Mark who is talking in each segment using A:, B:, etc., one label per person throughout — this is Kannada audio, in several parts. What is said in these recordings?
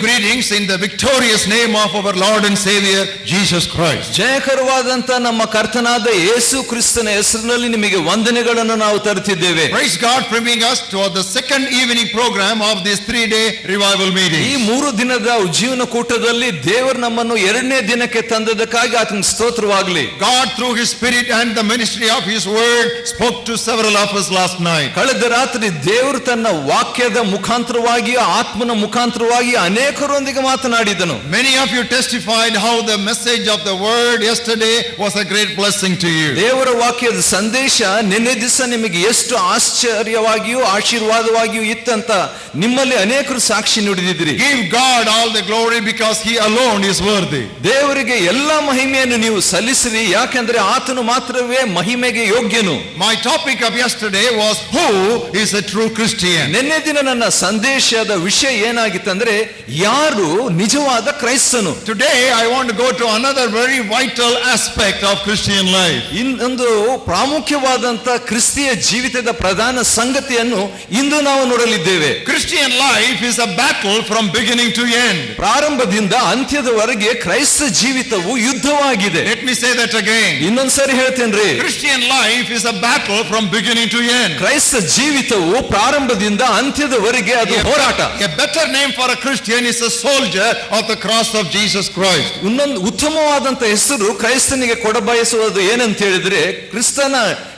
A: greetings in the victorious name of our Lord and Savior Jesus Christ.
B: ಜಯಕರವಾದಂತ ನಮ್ಮ ಕರ್ತನಾದ ಯೇಸು ಕ್ರಿಸ್ತನ ಹೆಸರಿನಲ್ಲಿ ನಿಮಗೆ ವಂದನೆಗಳನ್ನು ನಾವು ತರುತ್ತಿದ್ದೇವೆ.
A: Praise God for bringing us to the second evening program of this 3-day revival meeting.
B: ಈ 3 ದಿನದ ಉಜ್ಜೀವನ ಕೂಟದಲ್ಲಿ ದೇವರು ನಮ್ಮನ್ನು 2ನೇ ದಿನಕ್ಕೆ ತಂದದಕ್ಕಾಗಿ ಆತನಿಗೆ ಸ್ತೋತ್ರವಾಗಲಿ.
A: God through his spirit and the ministry of his word spoke to several of us last night.
B: ಕಳೆದ ರಾತ್ರಿ ದೇವರು ತನ್ನ ವಾಕ್ಯದ ಮುಖಾಂತರವಾಗಿ ಆತ್ಮನ ಮುಖಾಂತರವಾಗಿ ಅನೇಕರೊಂದಿಗೆ ಮಾತನಾಡಿದನು.
A: Many of you testified how the message of the word yesterday was a great blessing to you.
B: ದೇವರ ವಾಕ್ಯದ ಸಂದೇಶ ನಿನ್ನೆ ದಿವಸ ನಿಮಗೆ ಎಷ್ಟು ಆಶ್ಚರ್ಯವಾಗಿಯೂ ಆಶೀರ್ವಾದವಾಗಿಯೂ ಇತ್ತಂತ ನಿಮ್ಮಲ್ಲಿ ಅನೇಕರು ಸಾಕ್ಷಿ ನುಡಿದಿದ್ರಿ.
A: Give God all the glory because he alone is worthy.
B: ದೇವರಿಗೆ ಎಲ್ಲಾ ಮಹಿಮೆಯನ್ನು ನೀವು ಸಲ್ಲಿಸಿರಿ, ಯಾಕೆಂದ್ರೆ ಆತನು ಮಾತ್ರವೇ ಮಹಿಮೆಗೆ ಯೋಗ್ಯನು.
A: My topic of yesterday was who is a true Christian.
B: ನಿನ್ನೆ ದಿನ ನನ್ನ ಸಂದೇಶದ ವಿಷಯ ಏನಾಗಿತ್ತಂದ್ರೆ ಯಾರು ನಿಜವಾದ ಕ್ರೈಸ್ತನು.
A: Today I want to go to another very vital aspect of Christian life.
B: ಇನ್ನೊಂದು ಪ್ರಾಮುಖ್ಯವಾದಂತ ಕ್ರಿಸ್ತಿಯ ಜೀವಿತದ ಪ್ರಧಾನ ಸಂಗತಿಯನ್ನು ಇಂದು ನಾವು ನೋಡಲಿದ್ದೇವೆ.
A: Christian life is a battle from beginning to end.
B: ಪ್ರಾರಂಭದಿಂದ ಅಂತ್ಯದವರೆಗೆ ಕ್ರೈಸ್ತ ಜೀವಿತವು ಯುದ್ಧವಾಗಿದೆ.
A: Let me say that again.
B: ಇನ್ನೊಂದ್ಸರಿ ಹೇಳ್ತೇನ್ರಿ.
A: Christian life is a battle from beginning to end.
B: ಕ್ರೈಸ್ತ ಜೀವಿತವು ಪ್ರಾರಂಭದಿಂದ ಅಂತ್ಯದವರೆಗೆ ಅದು ಹೋರಾಟ.
A: A better name for a Christian is a soldier of the cross of Jesus Christ.
B: ಇನ್ನೊಂದು ಉತ್ತಮವಾದಂತ ಹೆಸರು ಕ್ರೈಸ್ತನಿಗೆ ಕೊಡಬಯಸುವುದು ಏನಂತ ಹೇಳಿದ್ರೆ ಕ್ರಿಸ್ತನ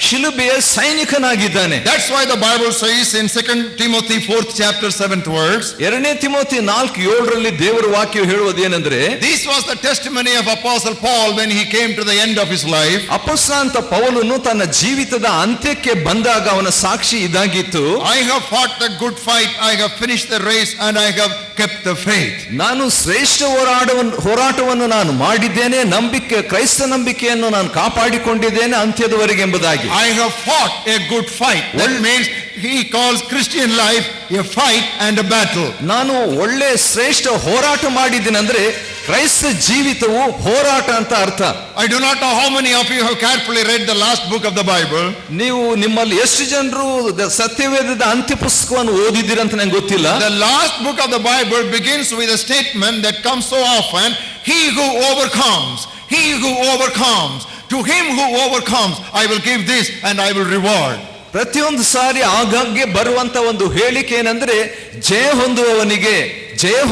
B: ಶಿಲುಬೆಯ ಸೈನಿಕನಾಗಿದ್ದಾನೆ.
A: That's why the Bible says in 2 Timothy 4th chapter 7th words.
B: 2ನೇ ತಿಮೋಥಿ 4:7 ದೇವರ ವಾಕ್ಯವು ಹೇಳುವುದು ಏನಂದ್ರೆ,
A: This was the testimony of Apostle Paul when he came to the end of his life.
B: ಅಪೊಸ್ತಲನಾದ ಪೌಲನು ತನ್ನ ಜೀವಿತದ ಅಂತ್ಯಕ್ಕೆ ಬಂದಾಗ ಅವನ ಸಾಕ್ಷಿ ಇದಾಗಿತ್ತು.
A: I have fought the good fight, I have finished the race and I have kept the faith.
B: ನಾನು ಶ್ರೇಷ್ಠ ಹೋರಾಟವನ್ನು ನಾನು ಮಾಡಿದ್ದೇನೆ, ಕ್ರೈಸ್ತ ನಂಬಿಕೆಯನ್ನು ನಾನು ಕಾಪಾಡಿಕೊಂಡಿದ್ದೇನೆ ಅಂತ್ಯದವರೆಗೆ ಎಂಬುದಾಗಿ.
A: I have fought a good fight. That means he calls Christian life a fight and a battle.
B: ನಾನು ಒಳ್ಳೆ ಶ್ರೇಷ್ಠ ಹೋರಾಟ ಮಾಡಿದ್ದೇನೆ ಅಂದ್ರೆ ಕ್ರೈಸ್ತ ಜೀವಿತವು ಹೋರಾಟ ಅಂತ ಅರ್ಥ.
A: I do not know how many of you have carefully read the last book of the Bible.
B: ನೀವು ನಿಮ್ಮಲ್ಲಿ ಎಷ್ಟು ಜನರು ಸತ್ಯವೇದದ ಅಂತ್ಯ ಪುಸ್ತಕವನ್ನು ಓದಿದ್ದೀರ ಅಂತ ನಂಗೆ ಗೊತ್ತಿಲ್ಲ.
A: The last book of the Bible begins with a statement that comes so often, he who overcomes, to him who overcomes I will give this and I will reward.
B: ಪ್ರತಿಯೊಂದು ಸಾರಿ ಆಗಾಗ್ಗೆ ಬರುವಂತ ಒಂದು ಹೇಳಿಕೆ ಏನಂದ್ರೆ, ಜಯ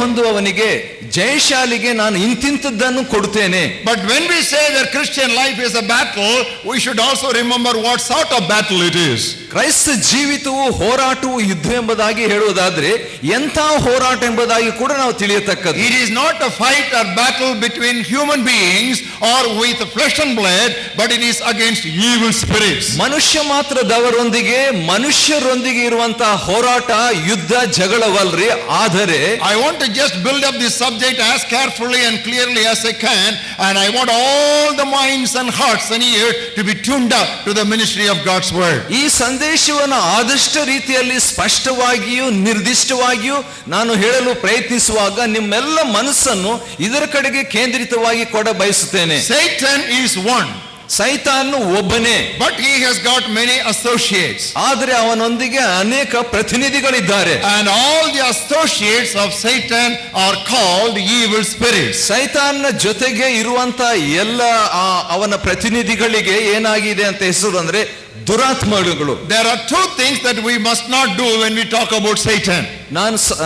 B: ಹೊಂದುವವನಿಗೆ ಜಯಶಾಲಿಗೆ ನಾನು ಇಂತಿಂತದ್ದನ್ನು ಕೊಡುತ್ತೇನೆ.
A: But when we say that Christian life is a battle, we should also remember what sort of battle it is.
B: ಕ್ರೈಸ್ತ ಜೀವಿತವು ಹೋರಾಟವು ಯುದ್ಧ ಎಂಬುದಾಗಿ ಹೇಳುವುದಾದ್ರೆ ಎಂಥ ಹೋರಾಟ ಎಂಬುದಾಗಿ ಕೂಡ ನಾವು ತಿಳಿಯತಕ್ಕದ್ದು.
A: It is not a fight or battle between human beings or with flesh and blood, but it is against evil spirits.
B: ಮನುಷ್ಯ ಮಾತ್ರದವರೊಂದಿಗೆ ಮನುಷ್ಯರೊಂದಿಗೆ ಇರುವಂತಹ ಹೋರಾಟ ಯುದ್ಧ ಜಗಳವಲ್ರಿ. ಆದರೆ
A: I want to just build up this subject as carefully and clearly as I can, and I want all the minds and hearts and ears to be tuned up to the ministry of God's word.
B: ಈ ಸಂದೇಶವನ್ನು ಆದಷ್ಟು ರೀತಿಯಲ್ಲಿ ಸ್ಪಷ್ಟವಾಗಿಯೂ ನಿರ್ದಿಷ್ಟವಾಗಿಯೂ ನಾನು ಹೇಳಲು ಪ್ರಯತ್ನಿಸುವಾಗ ನಿಮ್ಮೆಲ್ಲ ಮನಸ್ಸನ್ನು ಇದರ ಕಡೆಗೆ ಕೇಂದ್ರಿತವಾಗಿ ಕೊಡ ಬಯಸುತ್ತೇನೆ.
A: Satan is one.
B: ಸೈತಾನು ಒಬ್ಬನೇ.
A: But he has got many associates.
B: ಆದರೆ ಅವನೊಂದಿಗೆ ಅನೇಕ ಪ್ರತಿನಿಧಿಗಳಿದ್ದಾರೆ.
A: And all the associates of Satan are called evil spirits.
B: ಸೈತಾನ್ನ ಜೊತೆಗೆ ಇರುವಂತ ಎಲ್ಲ ಅವನ ಪ್ರತಿನಿಧಿಗಳಿಗೆ ಏನಾಗಿದೆ ಅಂತ ಹೆಸರು ಅಂದ್ರೆ ದುರಾತ್ಮಗಳು.
A: There are two things that we must not do when we talk about Satan.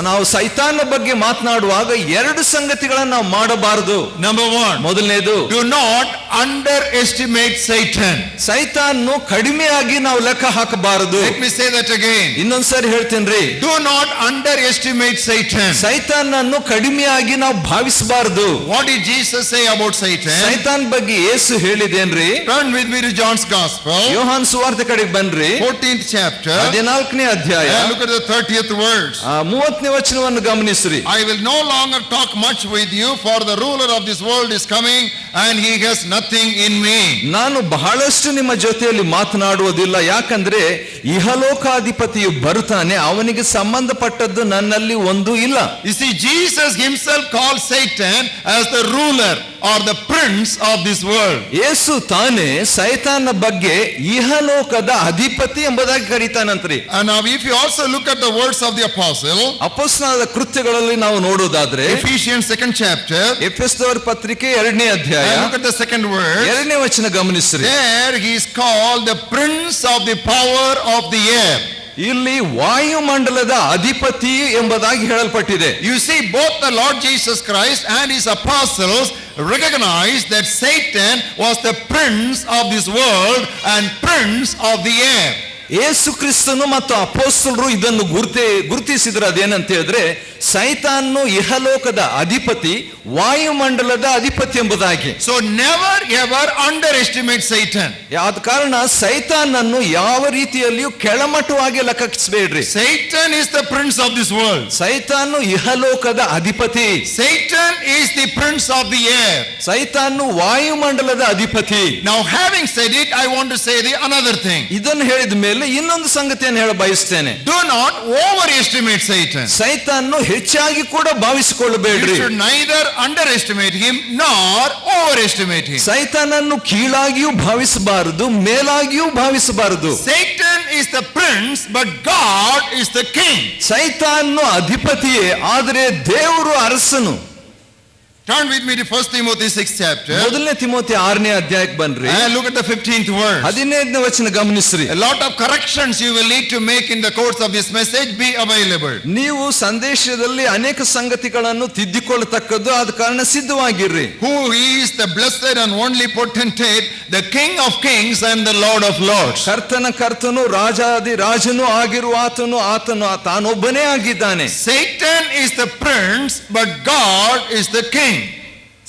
B: ನಾವು ಸೈತಾನ ಬಗ್ಗೆ ಮಾತನಾಡುವಾಗ ಎರಡು ಸಂಗತಿಗಳನ್ನು ನಾವು ಮಾಡಬಾರದು.
A: Number one,
B: ಮೊದಲನೇದು,
A: do not underestimate Satan.
B: ಸೈತಾನ್ನು ಕಡಿಮೆಯಾಗಿ ನಾವು ಲೆಕ್ಕ ಹಾಕಬಾರದು.
A: Let me say that again.
B: ಇನ್ನೊಂದ್ಸರಿ ಹೇಳ್ತೇನ್ರಿ.
A: Do not underestimate Satan.
B: ಸೈತಾನನ್ನು ಕಡಿಮೆಯಾಗಿ ನಾವು ಭಾವಿಸಬಾರದು.
A: What did Jesus say about Satan?
B: ಸೈತಾನ್ ಬಗ್ಗೆ ಯೇಸು ಹೇಳಿದೇನ್ರಿ?
A: Turn with me to John's Gospel.
B: ಯೋಹಾನ್ ಸುವಾರ್ತೆ ಕಡೆಗೆ ಬನ್ರಿ.
A: 14th chapter.
B: 14ನೇ ಅಧ್ಯಾಯ.
A: And look at the 30th verse.
B: 30ನೇ ವಚನವನ್ನು ಗಮನಿಸಿರಿ.
A: I will no longer talk much with you, for the ruler of this world is coming, and he has nothing in me.
B: ನಾನು ಬಹಳಷ್ಟು ನಿಮ್ಮ ಜೊತೆಯಲ್ಲಿ ಮಾತನಾಡುವುದಿಲ್ಲ, ಯಾಕಂದ್ರೆ ಇಹಲೋಕಾಧಿಪತಿಯು ಬರುತ್ತಾನೆ, ಅವನಿಗೆ ಸಂಬಂಧಪಟ್ಟದ್ದು ನನ್ನಲ್ಲಿ ಒಂದು ಇಲ್ಲ.
A: You see, Jesus himself called Satan as the ruler or the prince of this world.
B: ಯೇಸು ತಾನೇ ಸೈತಾನ ಬಗ್ಗೆ ಇಹಲೋಕದ ಅಧಿಪತಿ ಎಂಬುದಾಗಿ ಕರೀತಾನಂತ್ರಿ.
A: And now if you also look at the words of the apostle,
B: ಅಪೊಸ್ತಲರ ಕೃತ್ಯಗಳಲ್ಲಿ ನಾವು ನೋಡೋದಾದ್ರೆ
A: Ephesians 2nd chapter,
B: ಎಫೆಸದವರ ಪತ್ರಿಕೆ 2ನೇ ಅಧ್ಯಾಯ
A: and look at the second word.
B: 2ನೇ ವಚನ ಗಮನಿಸ್ರಿ.
A: There he is called the prince of the power of the air.
B: ಇಲ್ಲಿ ವಾಯುಮಂಡಲದ ಅಧಿಪತಿ ಎಂಬುದಾಗಿ ಹೇಳಲ್ಪಟ್ಟಿದೆ.
A: You see, both the Lord Jesus Christ and his apostles recognized that Satan was the prince of this world and prince of the air.
B: ಯೇಸು ಕ್ರಿಸ್ತನು ಮತ್ತು ಅಪೊಸ್ತಲರು ಇದನ್ನು ಗುರುತಿಸಿದ್ರು. ಅದೇನಂತ ಹೇಳಿದ್ರೆ ಸೈತಾನು ಇಹಲೋಕದ ಅಧಿಪತಿ, ವಾಯುಮಂಡಲದ ಅಧಿಪತಿ ಎಂಬುದಾಗಿ.
A: So never ever underestimate Satan.
B: ಆದ ಕಾರಣ ಸೈತಾನನ್ನು ಯಾವ ರೀತಿಯಲ್ಲಿಯೂ ಕೆಳಮಟ್ಟವಾಗಿ ಲೆಕ್ಕಿಸಬೇಡ್ರಿ.
A: Satan is the prince of this world.
B: ಸೈತಾನು ಇಹಲೋಕದ ಅಧಿಪತಿ.
A: Satan is the prince of the air.
B: ಸೈತಾನು ವಾಯುಮಂಡಲದ ಅಧಿಪತಿ.
A: Now having said it, I want to say the another thing.
B: ಇದನ್ನು ಹೇಳಿದ ಮೇಲೆ ಇನ್ನೊಂದು ಸಂಗತಿಯನ್ನು ಹೇಳ ಬಯಸ್ತೇನೆ.
A: Do not overestimate Satan.
B: ಸೈತಾನನ್ನು ಹೆಚ್ಚಾಗಿ ಕೂಡ ಭಾವಿಸಿಕೊಳ್ಳಬೇಡ್ರಿ.
A: You should neither underestimate him nor overestimate him.
B: ಸೈತಾನನ್ನು ಕೀಳಾಗಿಯೂ ಭಾವಿಸಬಾರದು, ಮೇಲಾಗಿಯೂ ಭಾವಿಸಬಾರದು.
A: Satan is the prince, but God is the king.
B: ಸೈತಾನನು ಅಧಿಪತಿಯೇ, ಆದರೆ ದೇವರು ಅರಸನು.
A: Turn with me to 1 Timothy 6th chapter.
B: ಮೊದಲನೇ ತಿಮೋಥಿ 6ನೇ ಅಧ್ಯಾಯಕ್ಕೆ ಬನ್ರಿ.
A: And look at the 15th verse.
B: 15ನೇ ವಚನ ಗಮನಿಸ್ರಿ.
A: A lot of corrections you will need to make in the course of this message. Be available.
B: ನೀವು ಸಂದೇಶದಲ್ಲಿ ಅನೇಕ ಸಂಗತಿಗಳನ್ನು ತಿದ್ದಿಕೊಳ್ಳತಕ್ಕದ್ದು, ಆದ ಕಾರಣ ಸಿದ್ಧವಾಗಿರ್ರಿ.
A: Who is the blessed and only potentate, the King of kings and the Lord of lords.
B: ಕರ್ತನ ಕರ್ತನು, ರಾಜಾದಿ ರಾಜನು ಆಗಿರುವ ಆತನು ತಾನೊಬ್ಬನೇ ಆಗಿದ್ದಾನೆ.
A: Satan is the prince, but God is the king.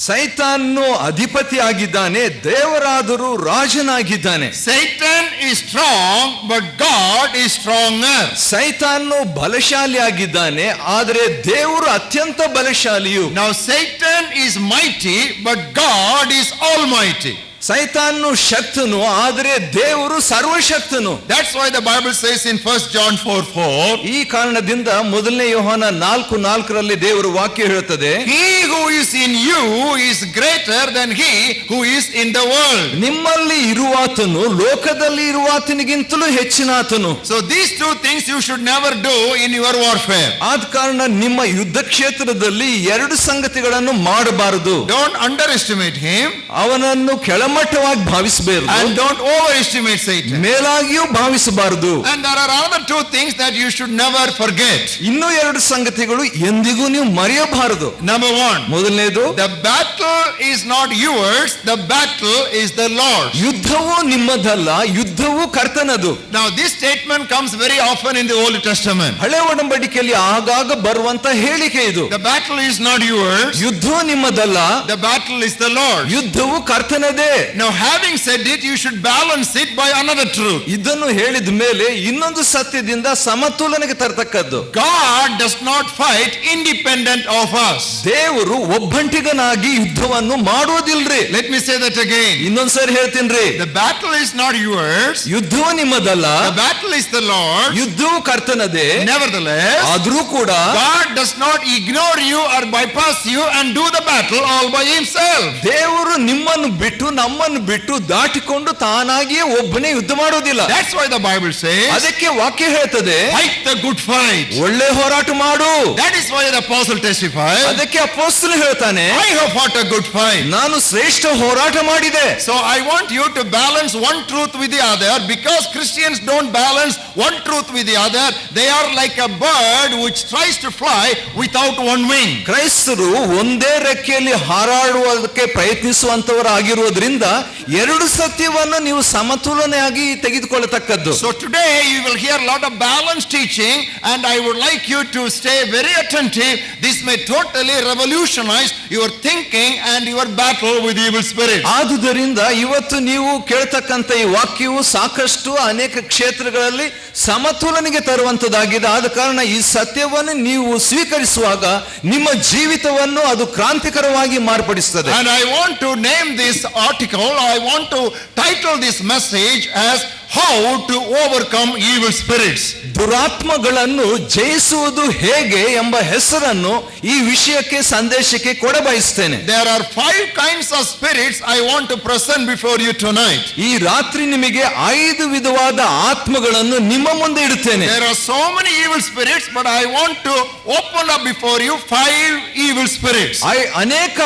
B: ಸೈತಾನು ಅಧಿಪತಿ ಆಗಿದ್ದಾನೆ, ದೇವರಾದರೂ ರಾಜನಾಗಿದ್ದಾನೆ.
A: Satan is strong, but God is stronger.
B: ಸೈತಾನು ಬಲಶಾಲಿ ಆಗಿದ್ದಾನೆ, ಆದರೆ ದೇವರು ಅತ್ಯಂತ ಬಲಶಾಲಿಯು.
A: Now Satan is mighty, but God is almighty.
B: ಸೈತಾನು ಶಕ್ತನು, ಆದರೆ ದೇವರು ಸರ್ವಶಕ್ತನು.
A: That's why the Bible says in 1 John 4:4,
B: ಈ ಕಾರಣದಿಂದ ಮೊದಲನೇ ಯೋಹಾನ 4:4 ದೇವರು ವಾಕ್ಯ ಹೇಳುತ್ತದೆ,
A: He who is in you is greater than he who is in the world.
B: ನಿಮ್ಮಲ್ಲಿ ಇರುವಾತನು ಲೋಕದಲ್ಲಿ ಇರುವಾತನಿಗಿಂತಲೂ ಹೆಚ್ಚಿನಾತನು.
A: So these two things you should never do in your warfare.
B: ಆದ ಕಾರಣ ನಿಮ್ಮ ಯುದ್ಧ ಕ್ಷೇತ್ರದಲ್ಲಿ ಎರಡು ಸಂಗತಿಗಳನ್ನು ಮಾಡಬಾರದು.
A: Don't underestimate him,
B: ಅವನನ್ನು ಕೆಳಮಟ್ಟವಾಗಿ ಭಾವಿಸಬಾರದು,
A: and don't overestimate Satan.
B: ಮೇಲಾಗಿಯೂ ಭಾವಿಸಬಾರದು.
A: And there are other two things that you should never forget.
B: ಇನ್ನೂ ಎರಡು ಸಂಗತಿಗಳು ಎಂದಿಗೂ ನೀವು ಮರೆಯಬಾರದು.
A: Number one,
B: ಮೊದಲನೇದು,
A: the battle is not yours, the battle is the Lord's.
B: ಯುದ್ಧವು ನಿಮ್ಮದಲ್ಲ, ಯುದ್ಧವು ಕರ್ತನದು.
A: Now this statement comes very often in the Old Testament.
B: ಹಳೆ ಒಡಂಬಡಿಕೆಯಲ್ಲಿ ಆಗಾಗ ಬರುವಂತ ಹೇಳಿಕೆ ಇದು.
A: The battle is not yours,
B: ಯುದ್ಧವು ನಿಮ್ಮದಲ್ಲ,
A: the battle is the Lord's.
B: ಯುದ್ಧವು ಕರ್ತನದೇ.
A: Now having said it, you should balance it by another truth.
B: ಇದನ್ನು ಹೇಳಿದ ಮೇಲೆ ಇನ್ನೊಂದು ಸತ್ಯದಿಂದ ಸಮತೋಲನೆಗೆ ತರತಕ್ಕದ್ದು.
A: God does not fight independent of us.
B: ದೇವರು ಒಬ್ಬಂಟಿಗನಾಗಿ ಯುದ್ಧವನ್ನು ಮಾಡೋದಿಲ್ರಿ.
A: Let me say that again.
B: ಇನ್ನೊಂದ್ಸರಿ ಹೇಳ್ತೀನ್ರಿ,
A: The battle is not yours,
B: ಯುದ್ಧವು ನಿಮ್ಮದಲ್ಲ,
A: the battle is the Lord.
B: ಯುದ್ಧವು ಕರ್ತನದೇ.
A: Nevertheless,
B: ಆದ್ರೂ ಕೂಡ
A: God does not ignore you or bypass you and do the battle all by himself.
B: ದೇವರು ನಿಮ್ಮನ್ನು ಬಿಟ್ಟು ನಮ್ಮನ್ನು ಬಿಟ್ಟು ದಾಟಿಕೊಂಡು ತಾನಾಗಿಯೇ ಒಬ್ಬನೇ ಯುದ್ಧ ಮಾಡೋದಿಲ್ಲ.
A: That's why the Bible says,
B: ಅದಕ್ಕೆ ವಾಕ್ಯ ಹೇಳ್ತದೆ,
A: fight the good fight.
B: ಒಳ್ಳೆ ಹೋರಾಟ ಮಾಡು.
A: That is why the apostle testifies,
B: ಅದಕ್ಕೆ ಅಪೊಸ್ತಲ ಹೇಳ್ತಾನೆ,
A: I have fought a good fight.
B: ನಾನು ಶ್ರೇಷ್ಠ ಹೋರಾಟ ಮಾಡಿದೆ.
A: So I want you to balance one truth with the other, because Christians don't balance one truth with the other. They are like a bird which tries to fly without one wing.
B: ಕ್ರೈಸ್ತರು ಒಂದೇ ರೆಕ್ಕೆಯಲ್ಲಿ ಹಾರಾಡುವುದಕ್ಕೆ ಪ್ರಯತ್ನಿಸುವಂತವರಾಗಿರುವುದರಿಂದ ಆದುದರಿಂದ ಎರಡು ಸತ್ಯವನ್ನು ನೀವು ಸಮತೋಲನೆಯಾಗಿ ತೆಗೆದುಕೊಳ್ಳತಕ್ಕದ್ದು.
A: So today you will hear a lot of balanced teaching, and I would like you to stay very attentive. This may totally revolutionize your thinking and your battle with evil spirits.
B: ಆದುದರಿಂದ ಇವತ್ತು ನೀವು ಕೇಳ್ತಕ್ಕಂಥ ಈ ವಾಕ್ಯವು ಸಾಕಷ್ಟು ಅನೇಕ ಕ್ಷೇತ್ರಗಳಲ್ಲಿ ಸಮತೋಲನೆಗೆ ತರುವಂತದ್ದಾಗಿದೆ. ಆದ ಕಾರಣ ಈ ಸತ್ಯವನ್ನು ನೀವು ಸ್ವೀಕರಿಸುವಾಗ ನಿಮ್ಮ ಜೀವಿತವನ್ನು ಅದು ಕ್ರಾಂತಿಕರವಾಗಿ ಮಾರ್ಪಡಿಸುತ್ತದೆ.
A: And I want to name this article, I want to title this message as How to Overcome Evil Spirits.
B: ದುರಾತ್ಮಗಳನ್ನು ಜಯಿಸುವುದು ಹೇಗೆ ಎಂಬ ಹೆಸರನ್ನು ಈ ವಿಷಯಕ್ಕೆ ಸಂದೇಶಕ್ಕೆ ಕೊಡಬಯಸ್ತೇನೆ.
A: There are 5 kinds of spirits I want to present before you tonight.
B: ಈ ರಾತ್ರಿ ನಿಮಗೆ 5 ವಿಧವಾದ ಆತ್ಮಗಳನ್ನು ನಿಮ್ಮ ಮುಂದೆ ಇಡುತ್ತೇನೆ.
A: There are so many evil spirits, but I want to open up before you 5 evil spirits.
B: ಅನೇಕ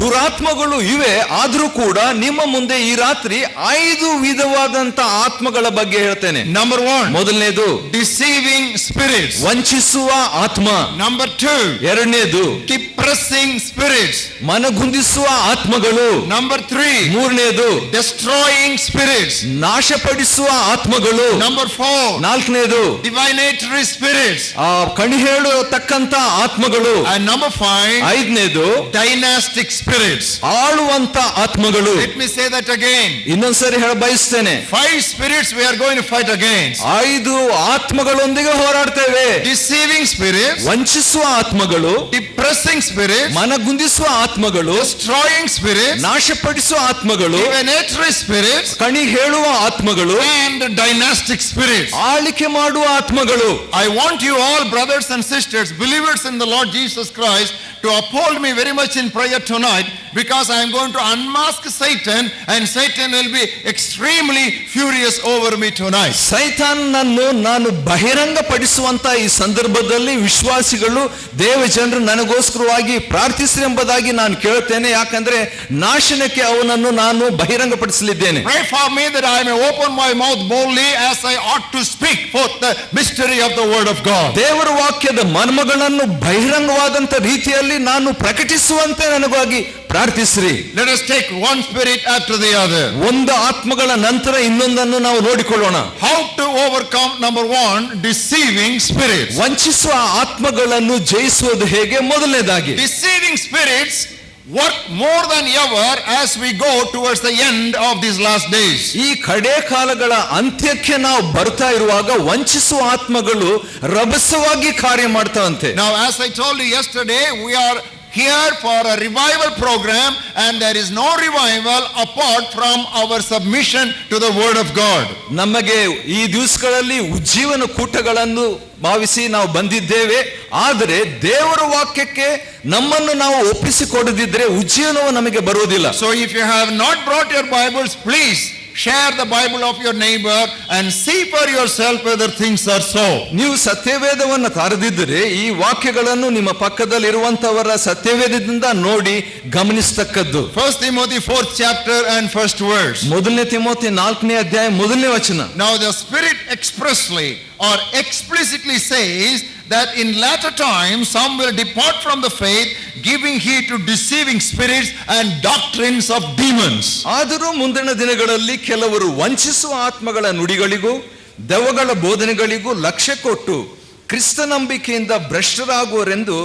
B: ದುರಾತ್ಮಗಳು ಇವೆ, ಆದರೂ ಕೂಡ ನಿಮ್ಮ ಮುಂದೆ ಈ ರಾತ್ರಿ 5 ವಿಧವಾದಂತ ಆತ್ಮಗಳ ಬಗ್ಗೆ ಹೇಳ್ತೇನೆ.
A: Number 1,
B: ಮೊದಲನೇದು
A: deceiving spirits.
B: ವಂಚಿಸುವ ಆತ್ಮ.
A: Number 2,
B: ಎರಡನೇದು
A: depressing spirits.
B: ಮನಗುಂದಿಸುವ ಆತ್ಮಗಳು.
A: Number 3,
B: ಮೂರನೇದು
A: destroying spirits.
B: ನಾಶಪಡಿಸುವ ಆತ್ಮಗಳು.
A: Number 4,
B: ನಾಲ್ಕನೇದು
A: divinatory spirits.
B: ಕಣಿ ಹೇಳತಕ್ಕಂತ ಆತ್ಮಗಳು.
A: And number 5,
B: ಐದನೇದು
A: dynastic spirits.
B: ಆಳುವಂತ ಆತ್ಮಗಳು.
A: Let me say that again.
B: ಇನ್ನೊಂದ್ಸರಿ ಹೇಳ ಬಯಸ್ತೇನೆ.
A: 5 spirits we are going to fight against.
B: 5 ಆತ್ಮಗಳೊಂದಿಗೆ ಹೋರಾಡ್ತೇವೆ.
A: Deceiving spirits,
B: ವಂಚಿಸುವ ಆತ್ಮಗಳು,
A: depressing spirits,
B: ಮನಗುಂದಿಸುವ ಆತ್ಮಗಳು,
A: destroying spirits,
B: ನಾಶಪಡಿಸುವ ಆತ್ಮಗಳು,
A: divinatory spirits,
B: ಕಣಿ ಹೇಳುವ ಆತ್ಮಗಳು,
A: and dynastic spirits.
B: ಆಳಿಕೆ ಮಾಡುವ ಆತ್ಮಗಳು.
A: I want you all, brothers and sisters, believers in the Lord Jesus Christ, to uphold me very much in prayer tonight, because I am going to unmask Satan, and Satan will be extremely furious over me tonight.
B: ಸೈತಾನನನ್ನು ನಾನು ಬಹಿರಂಗ ಪಡಿಸುವಂತ ಈ ಸಂದರ್ಭದಲ್ಲಿ ವಿಶ್ವಾಸಿಗಳು ದೇವ ಜನರು ನನಗೋಸ್ಕರವಾಗಿ ಪ್ರಾರ್ಥಿಸಿ ಎಂಬುದಾಗಿ ನಾನು ಕೇಳುತ್ತೇನೆ. ಯಾಕಂದ್ರೆ ನಾಶನಕ್ಕೆ ಅವನನ್ನು ನಾನು ಬಹಿರಂಗಪಡಿಸಲಿದ್ದೇನೆ.
A: Pray for me that I may open my mouth boldly as I ought to speak forth the mystery of the word of God.
B: ದೇವರ ವಾಕ್ಯದ ಮರ್ಮಗಳನ್ನು ಬಹಿರಂಗವಾದಂತ ರೀತಿಯಲ್ಲಿ ನಾನು ಪ್ರಕಟಿಸುವಂತೆ ನನಗಾಗಿ ಪ್ರಾರ್ಥಿಸ್ರಿ.
A: Let us take one spirit after the other.
B: ಒಂದು ಆತ್ಮಗಳ ನಂತರ ಇನ್ನೊಂದನ್ನು ನಾವು ನೋಡಿಕೊಳ್ಳೋಣ.
A: How to overcome? Number 1, deceiving spirits.
B: ವಂಚಿಸುವ ಆತ್ಮಗಳನ್ನು ಜಯಿಸುವುದು ಹೇಗೆ? ಮೊದಲನೇದಾಗಿ
A: Deceiving spirits work more than ever as we go towards the end of these last days.
B: ಈ ಕಡೆ ಕಾಲಗಳ ಅಂತ್ಯಕ್ಕೆ ನಾವು ಬರ್ತಾ ಇರುವಾಗ ವಂಚಿಸುವ ಆತ್ಮಗಳು ರಭಸವಾಗಿ ಕಾರ್ಯ ಮಾಡ್ತಾವಂತೆ.
A: Now, as I told you yesterday, we are here for a revival program, and there is no revival apart from our submission to the word of God.
B: ನಮಗೆ ಈ ದಿವಸಗಳಲ್ಲಿ ಉಜ್ಜೀವನ ಕೂಟಗಳನ್ನು ಭಾವಿಸಿ ನಾವು ಬಂದಿದ್ದೇವೆ. ಆದರೆ ದೇವರ ವಾಕ್ಯಕ್ಕೆ ನಮ್ಮನ್ನು ನಾವು ಒಪ್ಪಿಸಿಕೊಡದಿದ್ರೆ ಉಜ್ಜೀವನವು ನಮಗೆ ಬರುವುದಿಲ್ಲ.
A: So if you have not brought your Bibles, please share the Bible of your neighbor and see for yourself whether things are so.
B: ನೀವು ಸತ್ಯವೇದವನ್ನು ತಾರದಿದ್ದರೆ ಈ ವಾಕ್ಯಗಳನ್ನು ನಿಮ್ಮ ಪಕ್ಕದಲ್ಲಿ ಇರುವಂತವರ ಸತ್ಯವೇದದಿಂದ ನೋಡಿ ಗಮನಿಸತಕ್ಕದ್ದು.
A: 1 Timothy 4th chapter and 1st verse.
B: ಮೊದಲನೇ ತಿಮೋಥಿ 4ನೇ ಅಧ್ಯಾಯ 1ನೇ ವಚನ.
A: Now the Spirit expressly or explicitly says that in latter times some will depart from the faith, giving heed to deceiving spirits and doctrines of demons.
B: ಆದರೂ ಮುಂದಿನ ದಿನಗಳಲ್ಲಿ ಕೆಲವರು ವಂಚಿಸುವ ಆತ್ಮಗಳ ನುಡಿಗಳಿಗೂ ದೆವ್ವಗಳ ಬೋಧನೆಗಳಿಗೂ ಲಕ್ಷ್ಯ ಕೊಟ್ಟು ಕ್ರಿಸ್ತ ನಂಬಿಕೆಯಿಂದ ಭ್ರಷ್ಟರಾಗುವರೆಂದು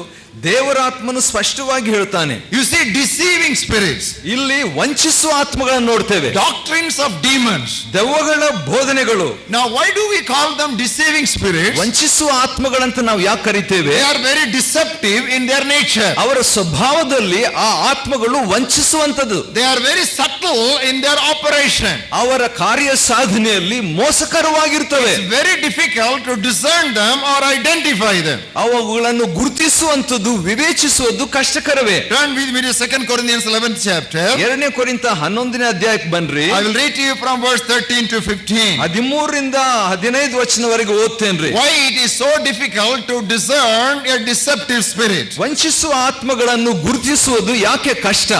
B: ದೇವರಾತ್ಮನು ಸ್ಪಷ್ಟವಾಗಿ ಹೇಳ್ತಾನೆ.
A: You see, deceiving spirits,
B: ಇಲ್ಲಿ ವಂಚಿಸುವ ಆತ್ಮಗಳನ್ನು ನೋಡ್ತೇವೆ.
A: doctrines of demons,
B: ದೆವ್ವಗಳ ಬೋಧನೆಗಳು.
A: Now why do we call them deceiving spirits?
B: ವಂಚಿಸುವ ಆತ್ಮಗಳಂತ ನಾವು ಯಾಕೆ ಕರಿತೇವೆ?
A: They are very deceptive in their nature.
B: ಅವರ ಸ್ವಭಾವದಲ್ಲಿ ಆ ಆತ್ಮಗಳು ವಂಚಿಸುವಂತದ್ದು.
A: They are very subtle in their operation.
B: ಅವರ ಕಾರ್ಯ ಸಾಧನೆಯಲ್ಲಿ ಮೋಸಕರವಾಗಿರ್ತವೆ.
A: It's very difficult to discern them or identify them.
B: ಅವುಗಳನ್ನು ಗುರುತಿಸುವಂತದ್ದು ವಿವೇಚಿಸುವುದು ಕಷ್ಟಕರವೇ.
A: Turn with me to 2 Corinthians 11th chapter.
B: 2ನೇ ಕೊರಿಂಥ 11ನೇ ಅಧ್ಯಾಯಕ್ಕೆ ಬನ್ರಿ.
A: I will read to you from verse 13 to 15.
B: 13ರಿಂದ 15 ವಚನವರೆಗೆ ಓದ್ತೇನ್ರಿ.
A: Why it is so difficult to discern a deceptive spirit?
B: ವಂಚಿಸುವ ಆತ್ಮಗಳನ್ನು ಗುರುತಿಸುವುದು ಯಾಕೆ ಕಷ್ಟ?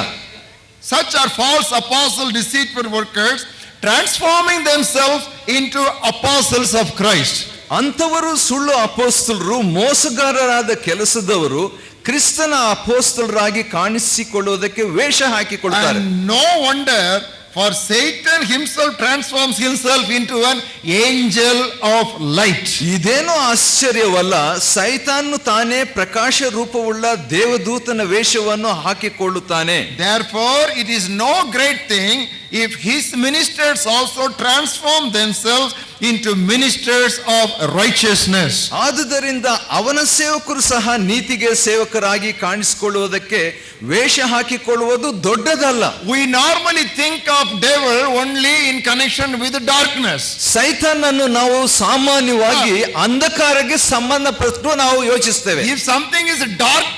A: Such are false apostles, deceitful workers, transforming themselves into apostles of Christ.
B: ಅಂತವರು ಸುಳ್ಳು ಅಪೊಸ್ತಲರು, ಮೋಸಗಾರರಾದ ಕೆಲಸದವರು, ಕ್ರಿಸ್ತನ ಅಪೊಸ್ತಲರಾಗಿ ಕಾಣಿಸಿಕೊಳ್ಳುವುದಕ್ಕೆ ವೇಷ ಹಾಕಿಕೊಳ್ತಾರೆ.
A: And no wonder, for Satan himself transforms himself into an angel of light.
B: ಇದೇನೋ ಆಶ್ಚರ್ಯವಲ್ಲ, ಸೈತಾನು ತಾನೇ ಪ್ರಕಾಶ ರೂಪವುಳ್ಳ ದೇವದೂತನ ವೇಷವನ್ನು ಹಾಕಿಕೊಳ್ಳುತ್ತಾನೆ.
A: Therefore it is no great thing if his ministers also transform themselves into ministers of righteousness.
B: ಆದುದರಿಂದ ಅವನ ಸೇವಕರು ಸಹ ನೀತಿಗೆ ಸೇವಕರಾಗಿ ಕಾಣಿಸಿಕೊಳ್ಳುವುದಕ್ಕೆ ವೇಷ ಹಾಕಿಕೊಳ್ಳುವುದು ದೊಡ್ಡದಲ್ಲ.
A: We normally think of devil only in connection with darkness.
B: ಸೈತಾನನ್ನು ನಾವು ಸಾಮಾನ್ಯವಾಗಿ ಅಂಧಕಾರಕ್ಕೆ ಸಂಬಂಧಪಟ್ಟು ನಾವು ಯೋಚಿಸ್ತೇವೆ.
A: If something is dark,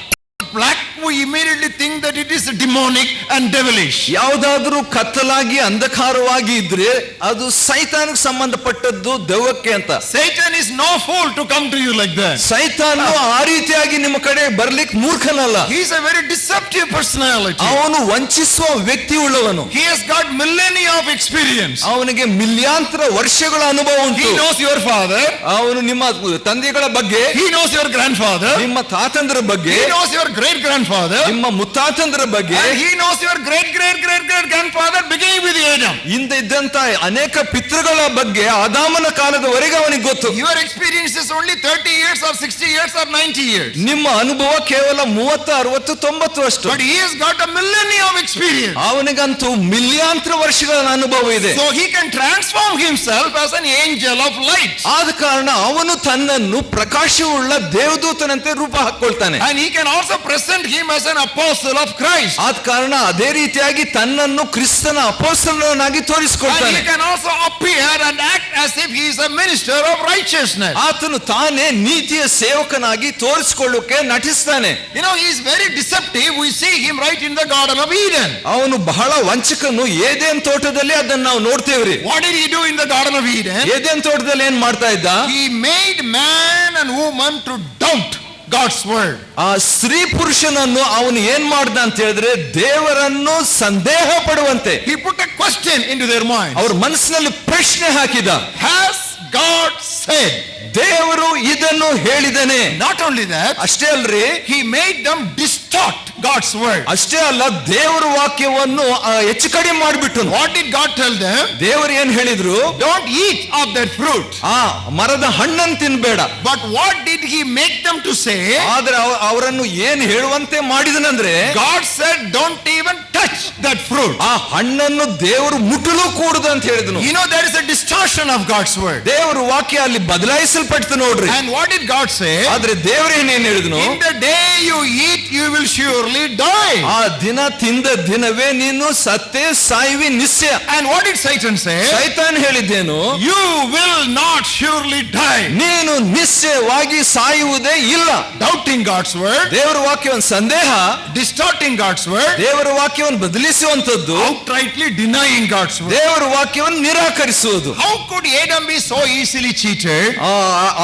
A: black, we immediately think that it is demonic and devilish.
B: ಯಾವುದಾದ್ರೂ ಕತ್ತಲಾಗಿ ಅಂಧಕಾರವಾಗಿ ಇದ್ರೆ ಅದು ಸೈತಾನಕ್ಕೆ ಸಂಬಂಧಪಟ್ಟದ್ದು ದೆವ್ವಕ್ಕೆ ಅಂತ.
A: Satan is no fool to come to you like that.
B: ಸೈತಾನು ಆ ರೀತಿಯಾಗಿ ನಿಮ್ಮ ಕಡೆ ಬರ್ಲಿಕ್ಕೆ ಮೂರ್ಖನಲ್ಲ.
A: He is a very deceptive personality.
B: ಅವನು ವಂಚಿಸುವ ವ್ಯಕ್ತಿ ಉಳ್ಳವನು.
A: He has got millennia of experience.
B: ಅವನಿಗೆ ಮಿಲಿಯಾಂತರ ವರ್ಷಗಳ ಅನುಭವ ಉಂಟು.
A: He knows your father.
B: ಅವನು ನಿಮ್ಮ ತಂದೆಗಳ ಬಗ್ಗೆ,
A: He knows your grandfather.
B: ನಿಮ್ಮ ತಾತಂದ್ರ ಬಗ್ಗೆ,
A: He knows your great grandfather.
B: ನಿಮ್ಮ ಮುತ್ತಾತಂದ್ರ ಬಗ್ಗೆ,
A: And he knows your great great great great grandfather beginning with Adam.
B: ಹಿಂದೆ ಇದ್ದಂತ ಅನೇಕ ಪಿತೃಗಳ ಬಗ್ಗೆ ಆದಾಮನ ಕಾಲದವರೆಗೆ ಅವನಿಗೆ ಗೊತ್ತು.
A: Your experience is only 30 years or 60 years or 90 years.
B: ನಿಮ್ಮ ಅನುಭವ ಕೇವಲ 30, 60, 90 ಅಷ್ಟು.
A: But he has got a millennia of experience.
B: ಅವನಿಗಂತೂ ಮಿಲಿಯಾಂತರ ವರ್ಷಗಳ ಅನುಭವ ಇದೆ.
A: So he can transform himself as an angel of light.
B: ಆದ ಕಾರಣ ಅವನು ತನ್ನನ್ನು ಪ್ರಕಾಶವುಳ್ಳ ದೇವದೂತನಂತೆ ರೂಪ ಹಾಕೊಳ್ತಾನೆ.
A: And he can also present him as an apostle of Christ.
B: ಆದ ಕಾರಣ ಅದೇ ರೀತಿಯಾಗಿ ತನ್ನನ್ನು ಕ್ರಿಸ್ತನ ಅಪೊಸ್ತಲನಾಗಿ
A: And
B: ತೋರಿಸಿಕೊಳ್ತಾನೆ.
A: he can also appear and act as if he is a minister of righteousness.
B: ಆತನು ತಾನೇ ನೀತಿಯ ಸೇವಕನಾಗಿ ತೋರಿಸಿಕೊಳ್ಳೋಕೆ ನಟಿಸ್ತಾನೆ.
A: You know, he is very deceptive. We see him right in the Garden of Eden.
B: ಅವನು ಬಹಳ ವಂಚಕನು. ಏದೇನ್ ತೋಟದಲ್ಲಿ ಅದನ್ನ ನಾವು ನೋಡ್ತೇವ್ರಿ.
A: What did he do in the Garden of Eden?
B: Eden ತೋಟದಲ್ಲಿ ಏನ್ ಮಾಡ್ತಾ ಇದ್ದ?
A: He made man and woman to doubt God's word.
B: ಆ ಸ್ತ್ರೀ ಪುರುಷನನ್ನು ಅವನು ಏನ್ ಮಾಡ್ದ ಅಂತ ಹೇಳಿದ್ರೆ ದೇವರನ್ನು ಸಂದೇಹ ಪಡುವಂತೆ
A: He put a question into their mind.
B: ಅವ್ರ ಮನಸ್ಸಿನಲ್ಲಿ ಪ್ರಶ್ನೆ ಹಾಕಿದ.
A: Has God said?
B: ದೇವರು ಇದನ್ನು ಹೇಳಿದನೆ.
A: Not only that,
B: ಅಷ್ಟೇ ಅಲ್ರಿ,
A: he made them distort God's word.
B: ಅಷ್ಟೇ ಅಲ್ಲ, ದೇವರ ವಾಕ್ಯವನ್ನು ಹೆಚ್ಚು ಕಡಿಮೆ ಮಾಡಿಬಿಟ್ಟು.
A: What did God tell them?
B: ದೇವರು ಏನ್ ಹೇಳಿದ್ರು?
A: Don't eat of that fruit.
B: ಆ ಮರದ ಹಣ್ಣನ್ನು ತಿನ್ಬೇಡ.
A: But what did he make them to say?
B: ಆದ್ರೆ ಅವರನ್ನು ಏನ್ ಹೇಳುವಂತೆ ಮಾಡಿದನಂದ್ರೆ,
A: God said don't even touch that fruit.
B: ಆ ಹಣ್ಣನ್ನು ದೇವರು ಮುಟ್ಟಲು ಕೂಡದು ಅಂತ ಹೇಳಿದನು.
A: You know, there is a distortion of God's word.
B: ದೇವರ ವಾಕ್ಯ ಅಲ್ಲಿ ಬದಲಾಯಿಸಲ್ಪಡ್ತು ನೋಡ್ರಿ.
A: And what did God say?
B: ಆದ್ರೆ ದೇವರು ಏನೇನ್ ಹೇಳಿದನು?
A: In the day you eat, you will surely die.
B: ಆ ದಿನ ತಿಂದ ದಿನವೇ ನೀನು ಸತ್ತೇ ಸಾಯುವಿ ನಿಶ್ಚಯ.
A: And what did Satan say?
B: ಸೈತಾನ್ ಹೇಳಿದ್ದೇನು?
A: You will not surely die.
B: ನೀನು ನಿಶ್ಚಯವಾಗಿ ಸಾಯುವುದೇ ಇಲ್ಲ.
A: Doubting God's word,
B: ದೇವರ ವಾಕ್ಯವನ್ನು ಸಂದೇಹ,
A: distorting God's word,
B: ದೇವರ ವಾಕ್ಯವನ್ನು ಬದಲಿಸುವಂತದ್ದು,
A: outrightly denying God's word.
B: ದೇವರ ವಾಕ್ಯವನ್ನು ನಿರಾಕರಿಸುವುದು.
A: How could Adam be so easily cheated?